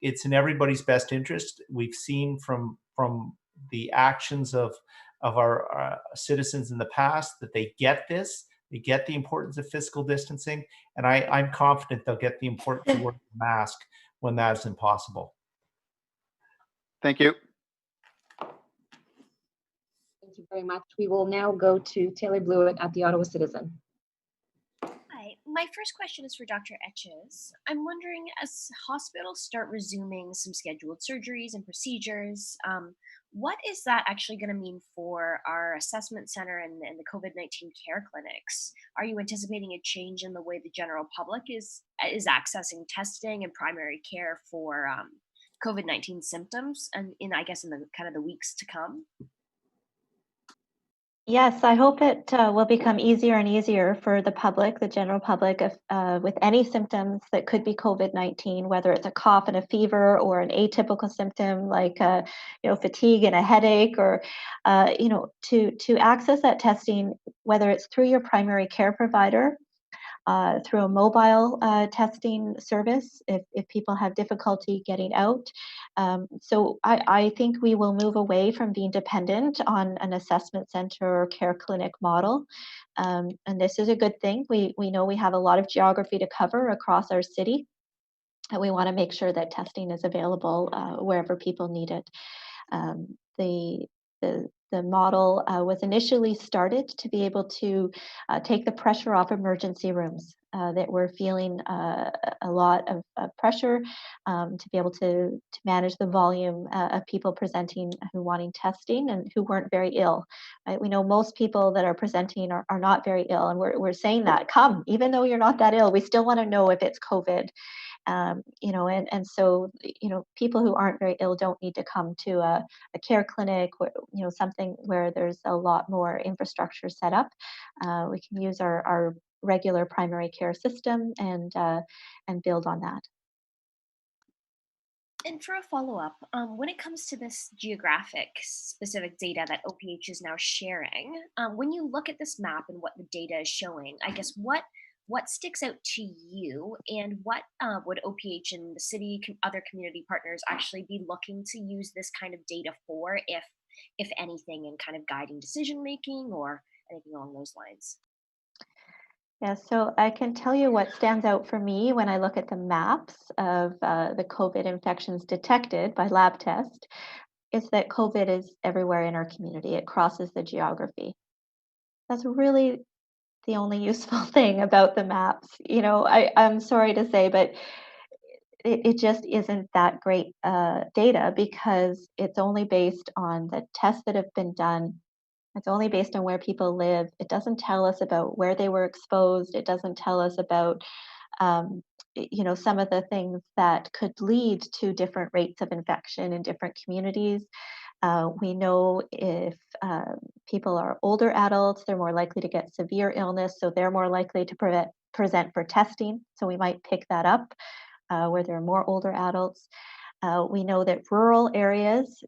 It's in everybody's best interest. We've seen from the actions of our citizens in the past that they get this. They get the importance of physical distancing, and I'm confident they'll get the importance of wearing a mask when that is impossible. Thank you. Thank you very much. We will now go to Taylor Blewett at the Ottawa Citizen. Hi, my first question is for Dr. Etches. I'm wondering, as hospitals start resuming some scheduled surgeries and procedures, what is that actually going to mean for our assessment center and the COVID-19 care clinics? Are you anticipating a change in the way the general public is accessing testing and primary care for COVID-19 symptoms, and I guess in the kind of the weeks to come? Yes, I hope it will become easier and easier for the public, the general public, with any symptoms that could be COVID-19, whether it's a cough and a fever or an atypical symptom like fatigue and a headache, or to access that testing, whether it's through your primary care provider, through a mobile testing service if people have difficulty getting out. So I think we will move away from being dependent on an assessment center or care clinic model. And this is a good thing. We know we have a lot of geography to cover across our city, and we want to make sure that testing is available wherever people need it. The model was initially started to be able to take the pressure off emergency rooms that were feeling a lot of pressure, to be able to manage the volume of people presenting who wanting testing and who weren't very ill. Right? We know most people that are presenting are not very ill, and we're saying that, come, even though you're not that ill, we still want to know if it's COVID. And so, people who aren't very ill don't need to come to a care clinic, something where there's a lot more infrastructure set up. We can use our regular primary care system and build on that. And for a follow-up, when it comes to this geographic specific data that OPH is now sharing, when you look at this map and what the data is showing, I guess what sticks out to you, and what would OPH and the city, other community partners actually be looking to use this kind of data for, if anything, in kind of guiding decision making or anything along those lines? Yeah, so I can tell you what stands out for me when I look at the maps of the COVID infections detected by lab test, is that COVID is everywhere in our community. It crosses the geography. That's really the only useful thing about the maps. I'm sorry to say, but it just isn't that great data, because it's only based on the tests that have been done. It's only based on where people live. It doesn't tell us about where they were exposed. It doesn't tell us about some of the things that could lead to different rates of infection in different communities. We know if people are older adults, they're more likely to get severe illness, so they're more likely to present for testing. So we might pick that up where there are more older adults. We know that rural areas,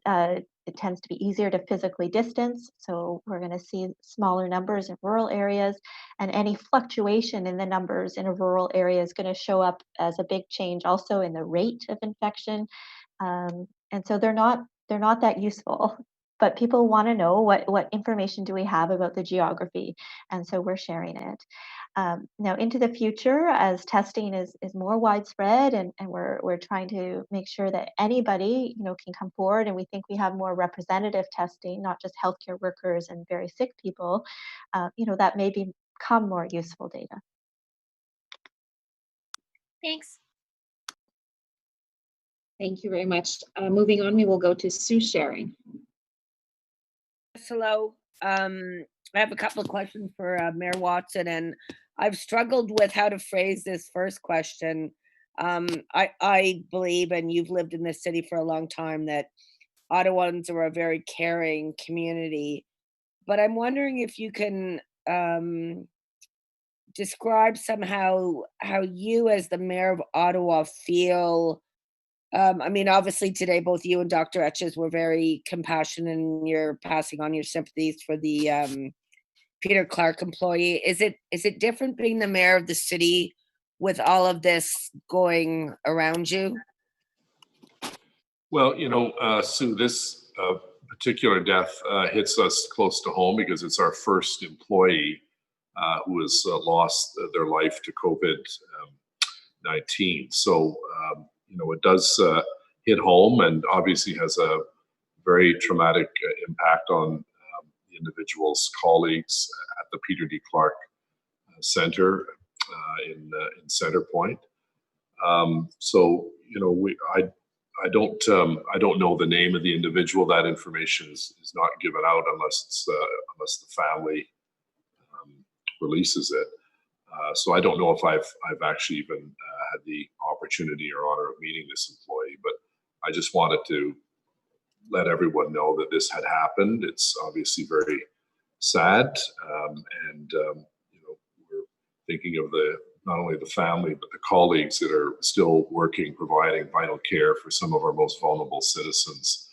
it tends to be easier to physically distance, so we're going to see smaller numbers in rural areas, and any fluctuation in the numbers in a rural area is going to show up as a big change also in the rate of infection. And so they're not that useful, but people want to know what information do we have about the geography, and so we're sharing it. Now into the future, as testing is more widespread, and we're trying to make sure that anybody can come forward, and we think we have more representative testing, not just healthcare workers and very sick people, that may become more useful data. Thanks. Thank you very much. Moving on, we will go to Sue Sharing. Yes, hello. I have a couple of questions for Mayor Watson, and I've struggled with how to phrase this first question. I believe, and you've lived in this city for a long time, that Ottawans are a very caring community. But I'm wondering if you can describe somehow how you, as the mayor of Ottawa, feel. I mean, obviously today, both you and Dr. Etches were very compassionate, and you're passing on your sympathies for the Peter Clark employee. Is it different being the mayor of the city with all of this going around you? Well, Sue, this particular death hits us close to home because it's our first employee who has lost their life to COVID-19. So, it does hit home, and obviously has a very traumatic impact on the individual's colleagues at the Peter D. Clark Center in Center Point. I don't know the name of the individual. That information is not given out unless the family releases it. So I don't know if I've actually even had the opportunity or honor of meeting this employee, but I just wanted to let everyone know that this had happened. It's obviously very sad, and we're thinking of not only the family but the colleagues that are still working, providing vital care for some of our most vulnerable citizens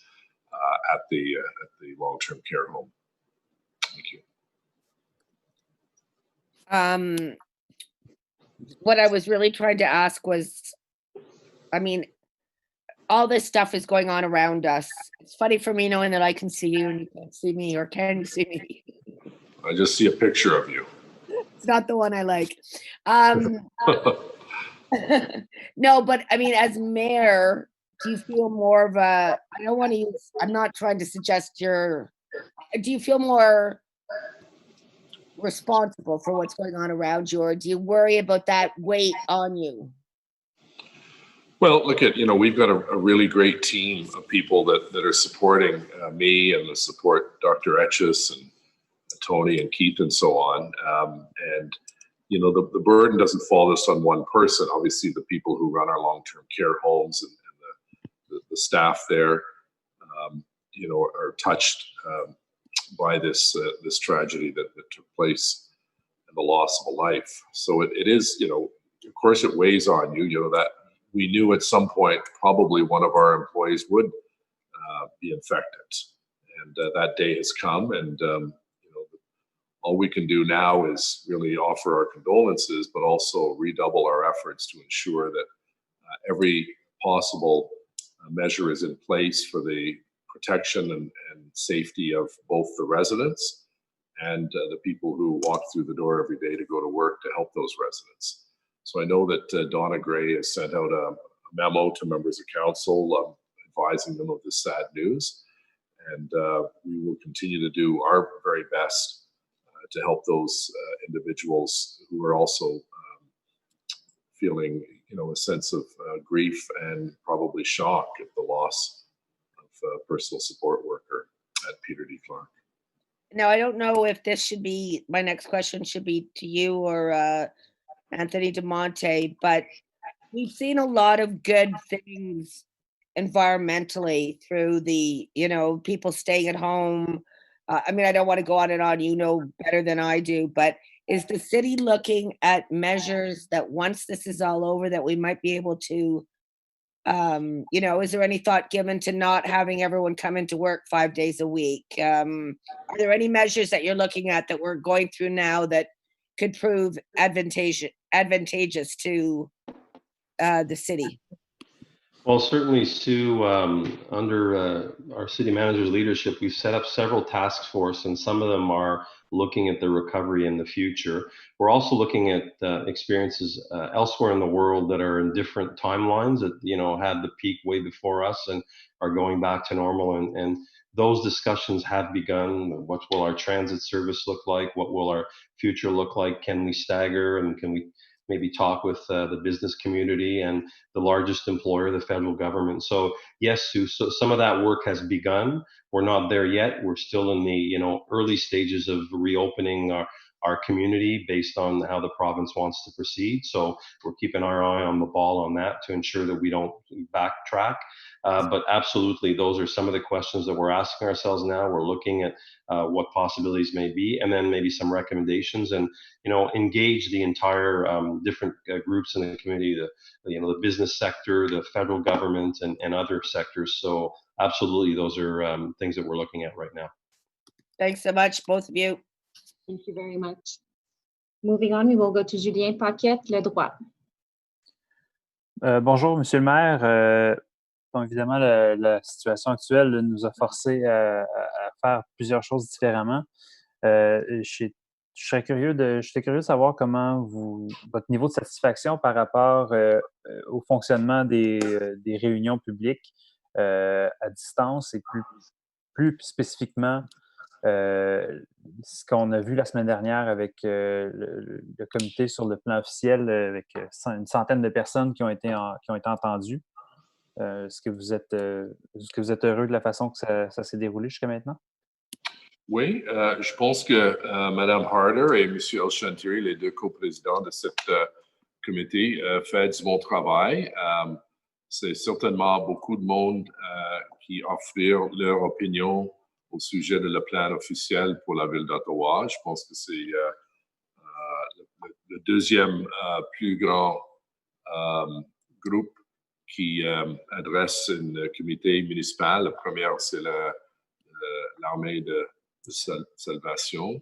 at the long-term care home. Thank you. What I was really trying to ask was, I mean, all this stuff is going on around us. It's funny for me knowing that I can see you and you can't see me, or can you see me? I just see a picture of you. It's not the one I like. No, but I mean, as mayor, do you feel more of a, I'm not trying to suggest do you feel more responsible for what's going on around you, or do you worry about that weight on you? Well, look at, we've got a really great team of people that are supporting me, and the support Dr. Etches and Tony and Keith and so on. And, the burden doesn't fall just on one person. Obviously, the people who run our long-term care homes and the staff there, are touched by this tragedy that took place, and the loss of a life. So it is, of course, it weighs on you, that we knew at some point probably one of our employees would be infected, and that day has come, and all we can do now is really offer our condolences, but also redouble our efforts to ensure that every possible measure is in place for the protection and safety of both the residents and the people who walk through the door every day to go to work to help those residents. So I know that Donna Gray has sent out a memo to members of council advising them of this sad news, and we will continue to do our very best to help those individuals who are also feeling, a sense of grief and probably shock at the loss of a personal support worker at Peter D. Clark. Now, I don't know if this should be, my next question should be to you or Anthony DeMonte, but we've seen a lot of good things environmentally through the, people staying at home. I mean, I don't want to go on and on, better than I do, but is the city looking at measures that once this is all over that we might be able to, is there any thought given to not having everyone come into work 5 days a week? Are there any measures that you're looking at that we're going through now that could prove advantageous to the city? Well, certainly, Sue, under our city manager's leadership, we've set up several task forces, and some of them are looking at the recovery in the future. We're also looking at experiences elsewhere in the world that are in different timelines that, had the peak way before us and are going back to normal. And those discussions have begun. What will our transit service look like? What will our future look like? Can we stagger, and can we maybe talk with the business community and the largest employer, the federal government. So yes, Sue, so some of that work has begun. We're not there yet. We're still in the early stages of reopening our community based on how the province wants to proceed. So we're keeping our eye on the ball on that to ensure that we don't backtrack. But absolutely, those are some of the questions that we're asking ourselves now. We're looking at what possibilities may be, and then maybe some recommendations, and engage the entire different groups in the community, the business sector, the federal government, and other sectors. So absolutely, those are things that we're looking at right now. Thanks so much, both of you. Thank you very much. Moving on, we will go to Julien Paquette, Le Droit. Bonjour, Monsieur le maire. Bon, évidemment, la situation actuelle nous a forcé à faire plusieurs choses différemment. J'étais curieux de savoir comment votre niveau de satisfaction par rapport au fonctionnement des réunions publiques à distance et plus spécifiquement ce qu'on a vu la semaine dernière avec le comité sur le plan officiel avec une centaine de personnes qui ont été entendues. Est-ce que vous êtes heureux de la façon que ça s'est déroulé jusqu'à maintenant? Oui, je pense que Mme Harder et M. El-Shantiri, les deux coprésidents de ce comité, fait du bon travail. C'est certainement beaucoup de monde qui offrirent leur opinion au sujet de le plan officiel pour la ville d'Ottawa. Je pense que c'est le deuxième plus grand groupe qui adresse un comité municipal. Le premier, c'est l'armée de salvation.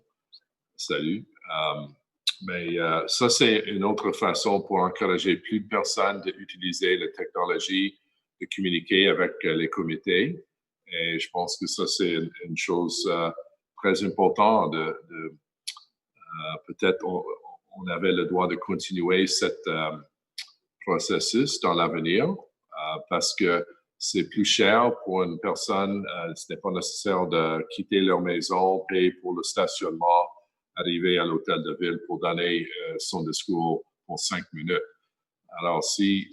Salut. Mais ça, c'est une autre façon pour encourager plus de personnes d'utiliser la technologie, de communiquer avec les comités. Et je pense que ça, c'est une chose très importante. Peut-être on avait le droit de continuer cet processus dans l'avenir parce que c'est plus cher pour une personne. Ce n'est pas nécessaire de quitter leur maison, payer pour le stationnement, arriver à l'hôtel de ville pour donner son discours pour 5 minutes. Alors, si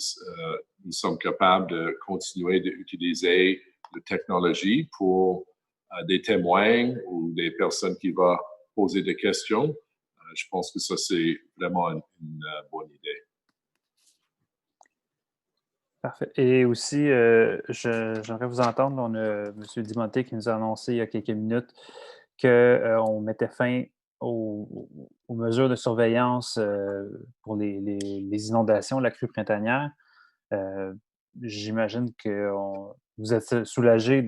nous sommes capables de continuer d'utiliser la technologie pour des témoins ou des personnes qui vont poser des questions, je pense que ça, c'est vraiment une bonne idée. Parfait. Et aussi, j'aimerais vous entendre, on a M. Dimonté qui nous a annoncé il y a quelques minutes qu'on mettait fin aux mesures de surveillance pour les inondations, la crue printanière. J'imagine que vous êtes soulagé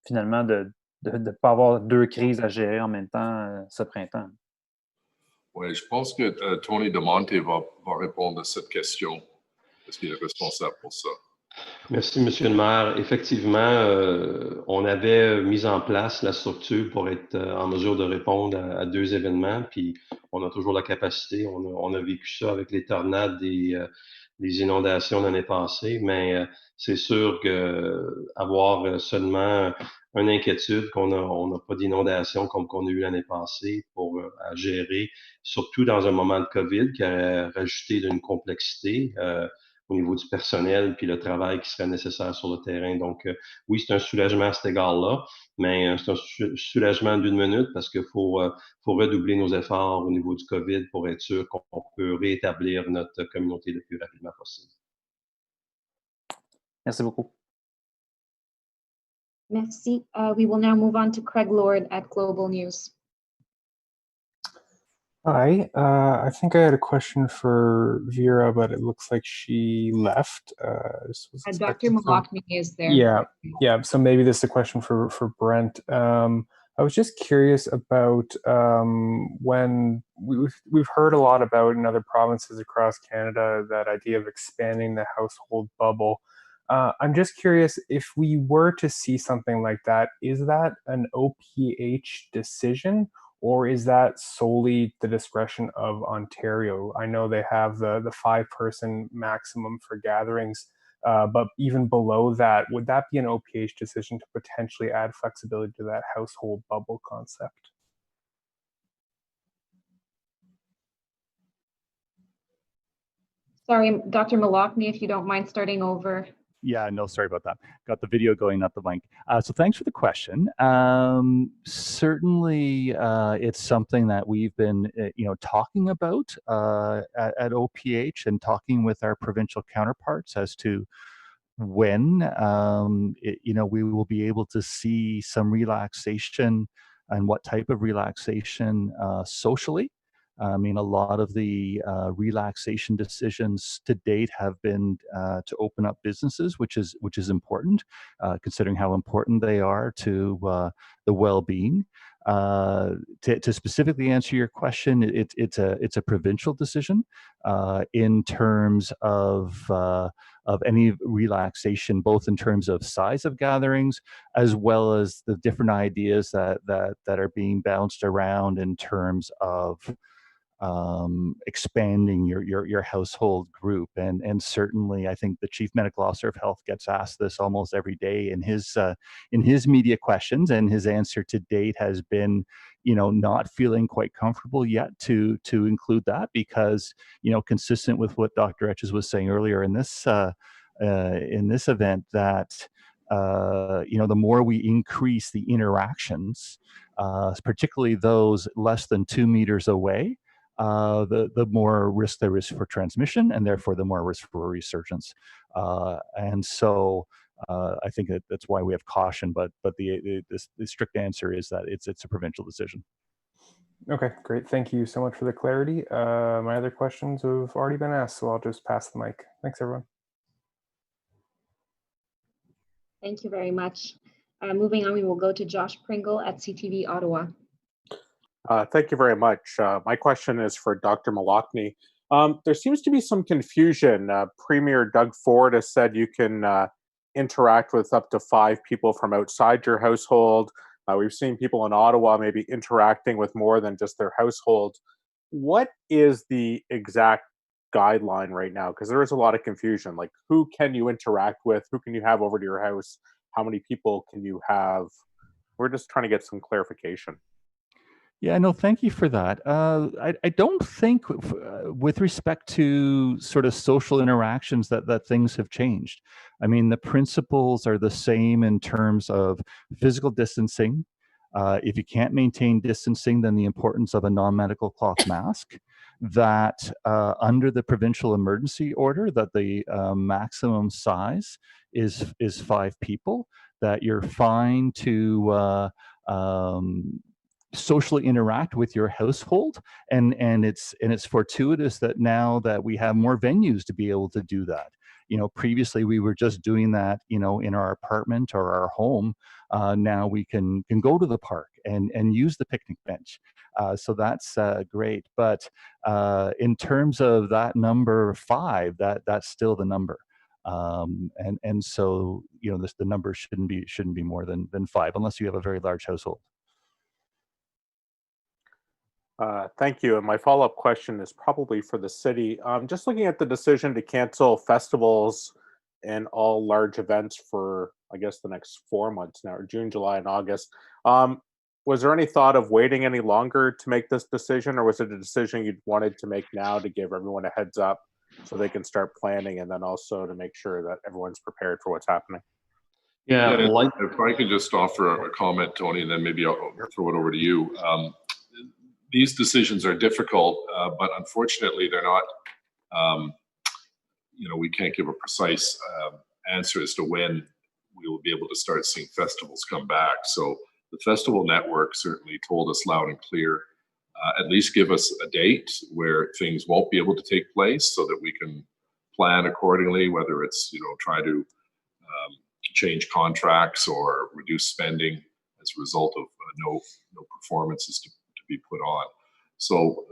finalement de ne pas avoir deux crises à gérer en même temps ce printemps. Oui, je pense que Tony Dimonte va répondre à cette question parce qu'il est responsable pour ça. Merci, Monsieur le maire. Effectivement, on avait mis en place la structure pour être en mesure de répondre à deux événements, puis on a toujours la capacité. On a vécu ça avec les tornades et les inondations l'année passée, mais c'est sûr qu'avoir seulement une inquiétude qu'on n'a pas d'inondation comme qu'on a eu l'année passée à gérer, surtout dans un moment de COVID qui a rajouté d'une complexité au niveau du personnel puis le travail qui serait nécessaire sur le terrain. Donc, oui, c'est un soulagement à cet égard-là, mais c'est un soulagement d'une minute parce qu'il faut redoubler nos efforts au niveau du COVID pour être sûr qu'on peut réétablir notre communauté le plus rapidement possible. Merci beaucoup. Merci. We will now move on to Craig Lord at Global News. Hi, I think I had a question for Vera, but it looks like she left. Dr. Malakmi is there. Yeah. So maybe this is a question for Brent. I was just curious about when we've heard a lot about in other provinces across Canada that idea of expanding the household bubble. I'm just curious if we were to see something like that, is that an OPH decision? Or is that solely the discretion of Ontario? I know they have the 5-person maximum for gatherings, but even below that, would that be an OPH decision to potentially add flexibility to that household bubble concept? Sorry, Dr. Malakny, if you don't mind starting over. Yeah, no, sorry about that. Got the video going, not the link. So thanks for the question. Certainly, it's something that we've been, talking about at OPH and talking with our provincial counterparts as to when, we will be able to see some relaxation and what type of relaxation socially. I mean, a lot of the relaxation decisions to date have been to open up businesses, which is important, considering how important they are to the well-being. To specifically answer your question, it's a provincial decision in terms of any relaxation, both in terms of size of gatherings, as well as the different ideas that are being bounced around in terms of expanding your household group. And certainly I think the chief medical officer of health gets asked this almost every day in his media questions, and his answer to date has been, not feeling quite comfortable yet to include that, because, consistent with what Dr. Etches was saying earlier in this event, that the more we increase the interactions, particularly those less than 2 meters away, the more risk there is for transmission, and therefore the more risk for resurgence. And so I think that's why we have caution, but the strict answer is that it's a provincial decision. Okay, great. Thank you so much for the clarity. My other questions have already been asked, so I'll just pass the mic. Thanks, everyone. Thank you very much. Moving on, we will go to Josh Pringle at CTV Ottawa. Thank you very much. My question is for Dr. Malakny. There seems to be some confusion. Premier Doug Ford has said you can interact with up to 5 people from outside your household. We've seen people in Ottawa maybe interacting with more than just their household. What is the exact guideline right now? Because there is a lot of confusion. Like, who can you interact with? Who can you have over to your house? How many people can you have? We're just trying to get some clarification. Yeah, no, thank you for that. I don't think with respect to sort of social interactions that things have changed. I mean, the principles are the same in terms of physical distancing. If you can't maintain distancing, then the importance of a non-medical cloth mask. That under the provincial emergency order, that the maximum size is 5 people. That you're fine to socially interact with your household, and it's fortuitous that now that we have more venues to be able to do that. Previously we were just doing that, in our apartment or our home. Now we can go to the park and use the picnic bench. So that's great. But in terms of that number 5, that's still the number. And so, the number shouldn't be more than 5, unless you have a very large household. Thank you. And my follow-up question is probably for the city. Just looking at the decision to cancel festivals and all large events for, I guess, the next 4 months now, or June, July, and August. Was there any thought of waiting any longer to make this decision, or was it a decision you'd wanted to make now to give everyone a heads up so they can start planning, and then also to make sure that everyone's prepared for what's happening? Yeah, if I could just offer a comment, Tony, and then maybe I'll throw it over to you. These decisions are difficult, but unfortunately they're not, we can't give a precise answer as to when we will be able to start seeing festivals come back. So the festival network certainly told us loud and clear, at least give us a date where things won't be able to take place so that we can plan accordingly, whether it's, try to change contracts or reduce spending as a result of no performances to be put on. So,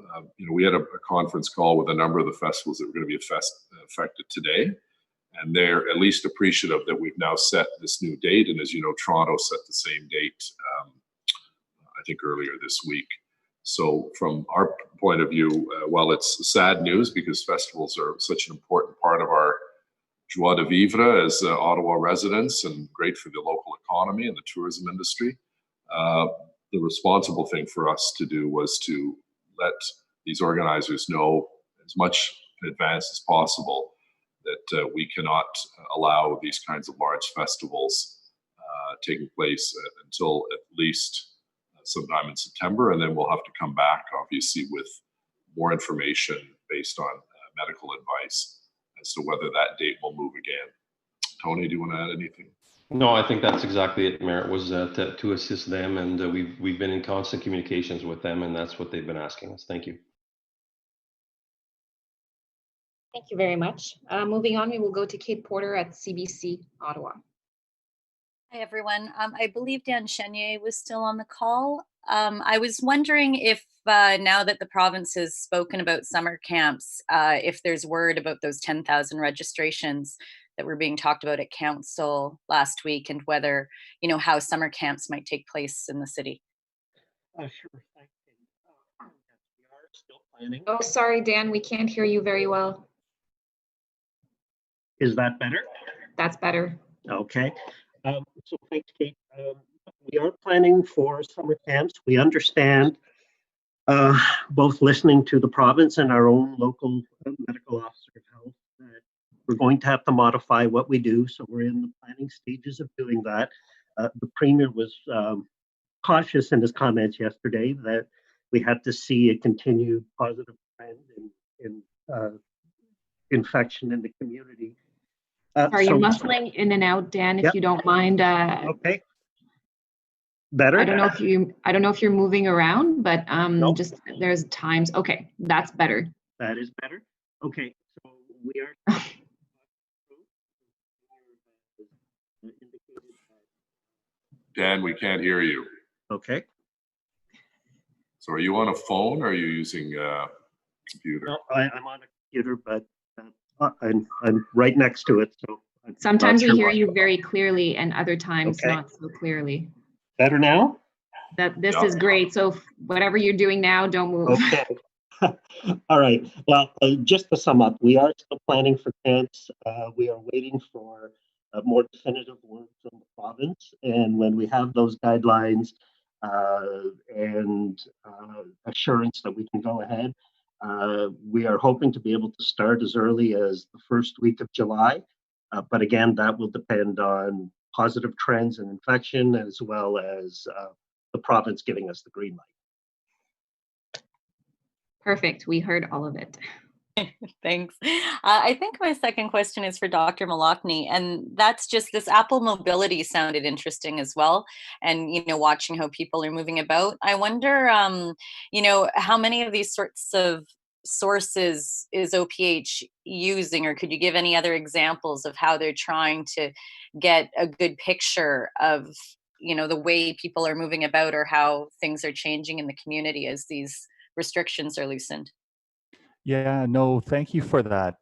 we had a conference call with a number of the festivals that were going to be affected today, and they're at least appreciative that we've now set this new date. And as you know, Toronto set the same date, I think earlier this week. So from our point of view, while it's sad news because festivals are such an important part of our joie de vivre as Ottawa residents and great for the local economy and the tourism industry, the responsible thing for us to do was to let these organizers know as much in advance as possible that we cannot allow these kinds of large festivals taking place until at least sometime in September, and then we'll have to come back, obviously, with more information based on medical advice as to whether that date will move again. Tony, do you want to add anything? No, I think that's exactly it, Mayor. It was to assist them, and we've been in constant communications with them, and that's what they've been asking us. Thank you. Thank you very much. Moving on, we will go to Kate Porter at CBC Ottawa. Hi, everyone. I believe Dan Chenier was still on the call. I was wondering if now that the province has spoken about summer camps, if there's word about those 10,000 registrations that were being talked about at council last week, and whether, you know, how summer camps might take place in the city. Sure, thank you. Yes, we are still planning. Oh, sorry, Dan, we can't hear you very well. Is that better? That's better. Okay. So thanks, Kate. We are planning for summer camps. We understand, both listening to the province and our own local medical officer of health, that we're going to have to modify what we do. So we're in the planning stages of doing that. The Premier was cautious in his comments yesterday that we had to see a continued positive trend in infection in the community. Are you muscling in and out, Dan, if you don't mind? Okay. Better? I don't know if you're moving around, but Nope. just there's times. Okay, that's better. That is better. Okay, so we are Dan, we can't hear you. okay. So are you on a phone or are you using a computer? No, I'm on a computer, but I'm right next to it. So I'm Sometimes not we sure hear why. you very clearly, and other times Okay. not so clearly. Better now? This Yeah. is great. So whatever you're doing now, don't move. Okay. All right. Well, just to sum up, we are still planning for camps. We are waiting for more definitive word from the province. And when we have those guidelines and assurance that we can go ahead, we are hoping to be able to start as early as the first week of July. But again, that will depend on positive trends in infection, as well as the province giving us the green light. Perfect. We heard all of it. Thanks. I think my second question is for Dr. Malakny, and that's just this Apple Mobility sounded interesting as well. And, you know, watching how people are moving about. I wonder, you know, how many of these sorts of sources is OPH using, or could you give any other examples of how they're trying to get a good picture of, you know, the way people are moving about, or how things are changing in the community as these restrictions are loosened? Yeah, no, thank you for that.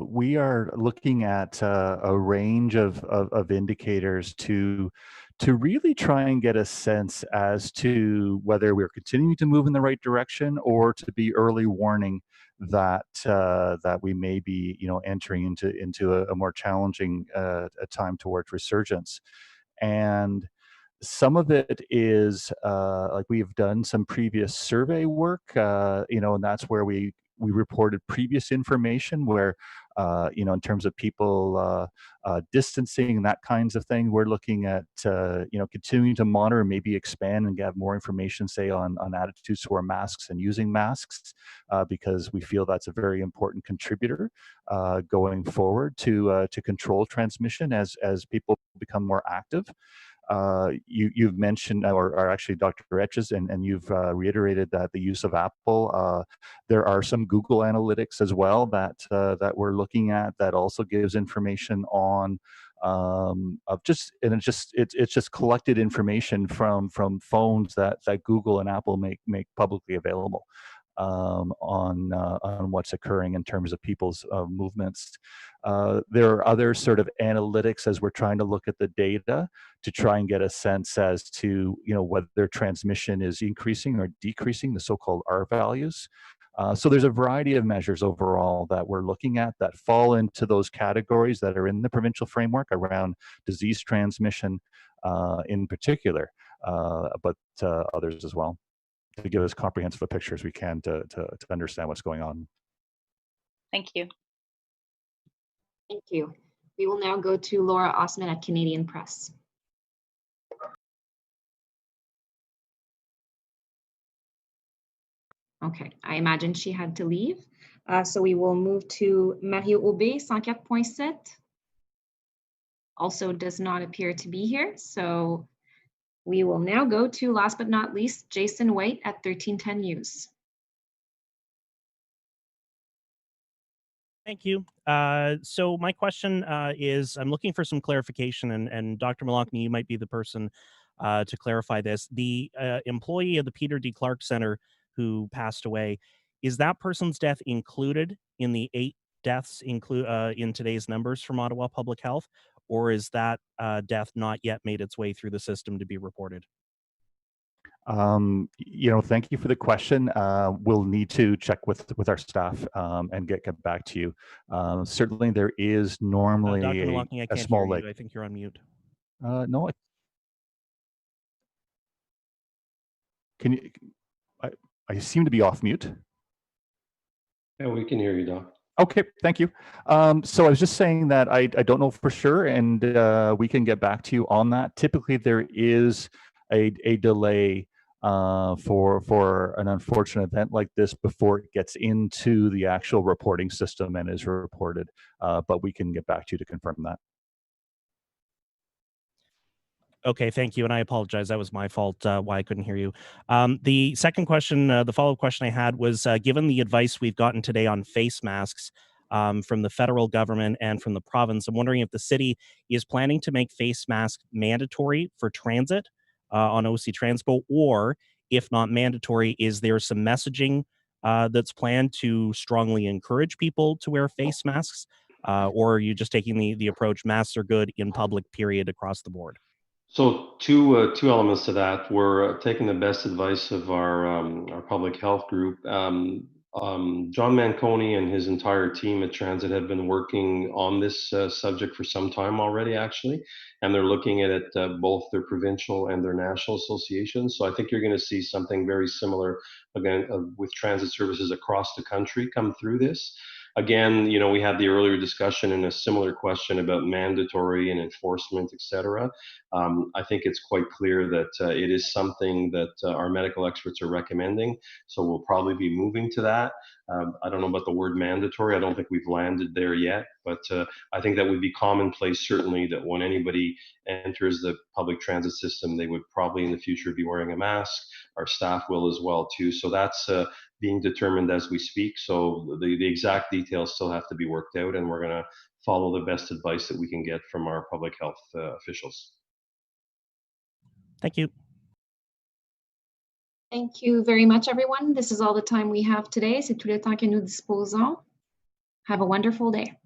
We are looking at a range of indicators to really try and get a sense as to whether we're continuing to move in the right direction, or to be early warning that that we may be, you know, entering into a more challenging a time towards resurgence. And some of it is like we've done some previous survey work, you know, and that's where we reported previous information where, you know, in terms of people distancing and that kinds of thing, we're looking at, you know, continuing to monitor, maybe expand and get more information, say on attitudes toward masks and using masks, because we feel that's a very important contributor going forward to control transmission as people become more active. You've mentioned, or actually Dr. Etches, and you've reiterated that the use of Apple. There are some Google Analytics as well that that we're looking at that also gives information on of just, and it's just collected information from phones that Google and Apple make publicly available on what's occurring in terms of people's movements. There are other sort of analytics as we're trying to look at the data to try and get a sense as to, you know, whether transmission is increasing or decreasing, the so-called R values. So there's a variety of measures overall that we're looking at that fall into those categories that are in the provincial framework around disease transmission in particular, but others as well, to give as comprehensive a picture as we can to understand what's going on. Thank you. Thank you. We will now go to Laura Osman at Canadian Press. Okay, I imagine she had to leave. So we will move to Mario Aubé, 104.7. Also does not appear to be here. So we will now go to, last but not least, Jason White at 1310 News. Thank you. So my question is, I'm looking for some clarification, and Dr. Malakny, you might be the person to clarify this. The employee of the Peter D. Clark Center who passed away, is that person's death included in the 8 deaths in today's numbers from Ottawa Public Health, or is that death not yet made its way through the system to be reported? Thank you for the question. We'll need to check with our staff and get back to you. Certainly, there is normally Dr. Malakny, I a can't small hear leg. you. I think you're on mute. No, can you? I seem to be off mute. Yeah, we can hear you, Doc. Okay, thank you. So I was just saying that I don't know for sure, and we can get back to you on that. Typically, there is a delay for an unfortunate event like this before it gets into the actual reporting system and is reported. But we can get back to you to confirm that. Okay, thank you, and I apologize. That was my fault, why I couldn't hear you. The second question, the follow-up question I had was, given the advice we've gotten today on face masks from the federal government and from the province, I'm wondering if the city is planning to make face masks mandatory for transit on OC Transpo, or if not mandatory, is there some messaging that's planned to strongly encourage people to wear face masks, or are you just taking the approach masks are good in public, period, across the board? So two elements to that. We're taking the best advice of our public health group. John Manconi and his entire team at Transit have been working on this subject for some time already, actually, and they're looking at it both their provincial and their national associations. So I think you're going to see something very similar again with transit services across the country come through this. Again, we had the earlier discussion and a similar question about mandatory and enforcement, et cetera. I think it's quite clear that it is something that our medical experts are recommending. So we'll probably be moving to that. I don't know about the word mandatory. I don't think we've landed there yet, but I think that would be commonplace, certainly, that when anybody enters the public transit system, they would probably in the future be wearing a mask. Our staff will as well, too. So that's being determined as we speak. So the exact details still have to be worked out, and we're going to follow the best advice that we can get from our public health officials. Thank you. Thank you very much, everyone. This is all the time we have today. C'est tout le temps que nous disposons. Have a wonderful day.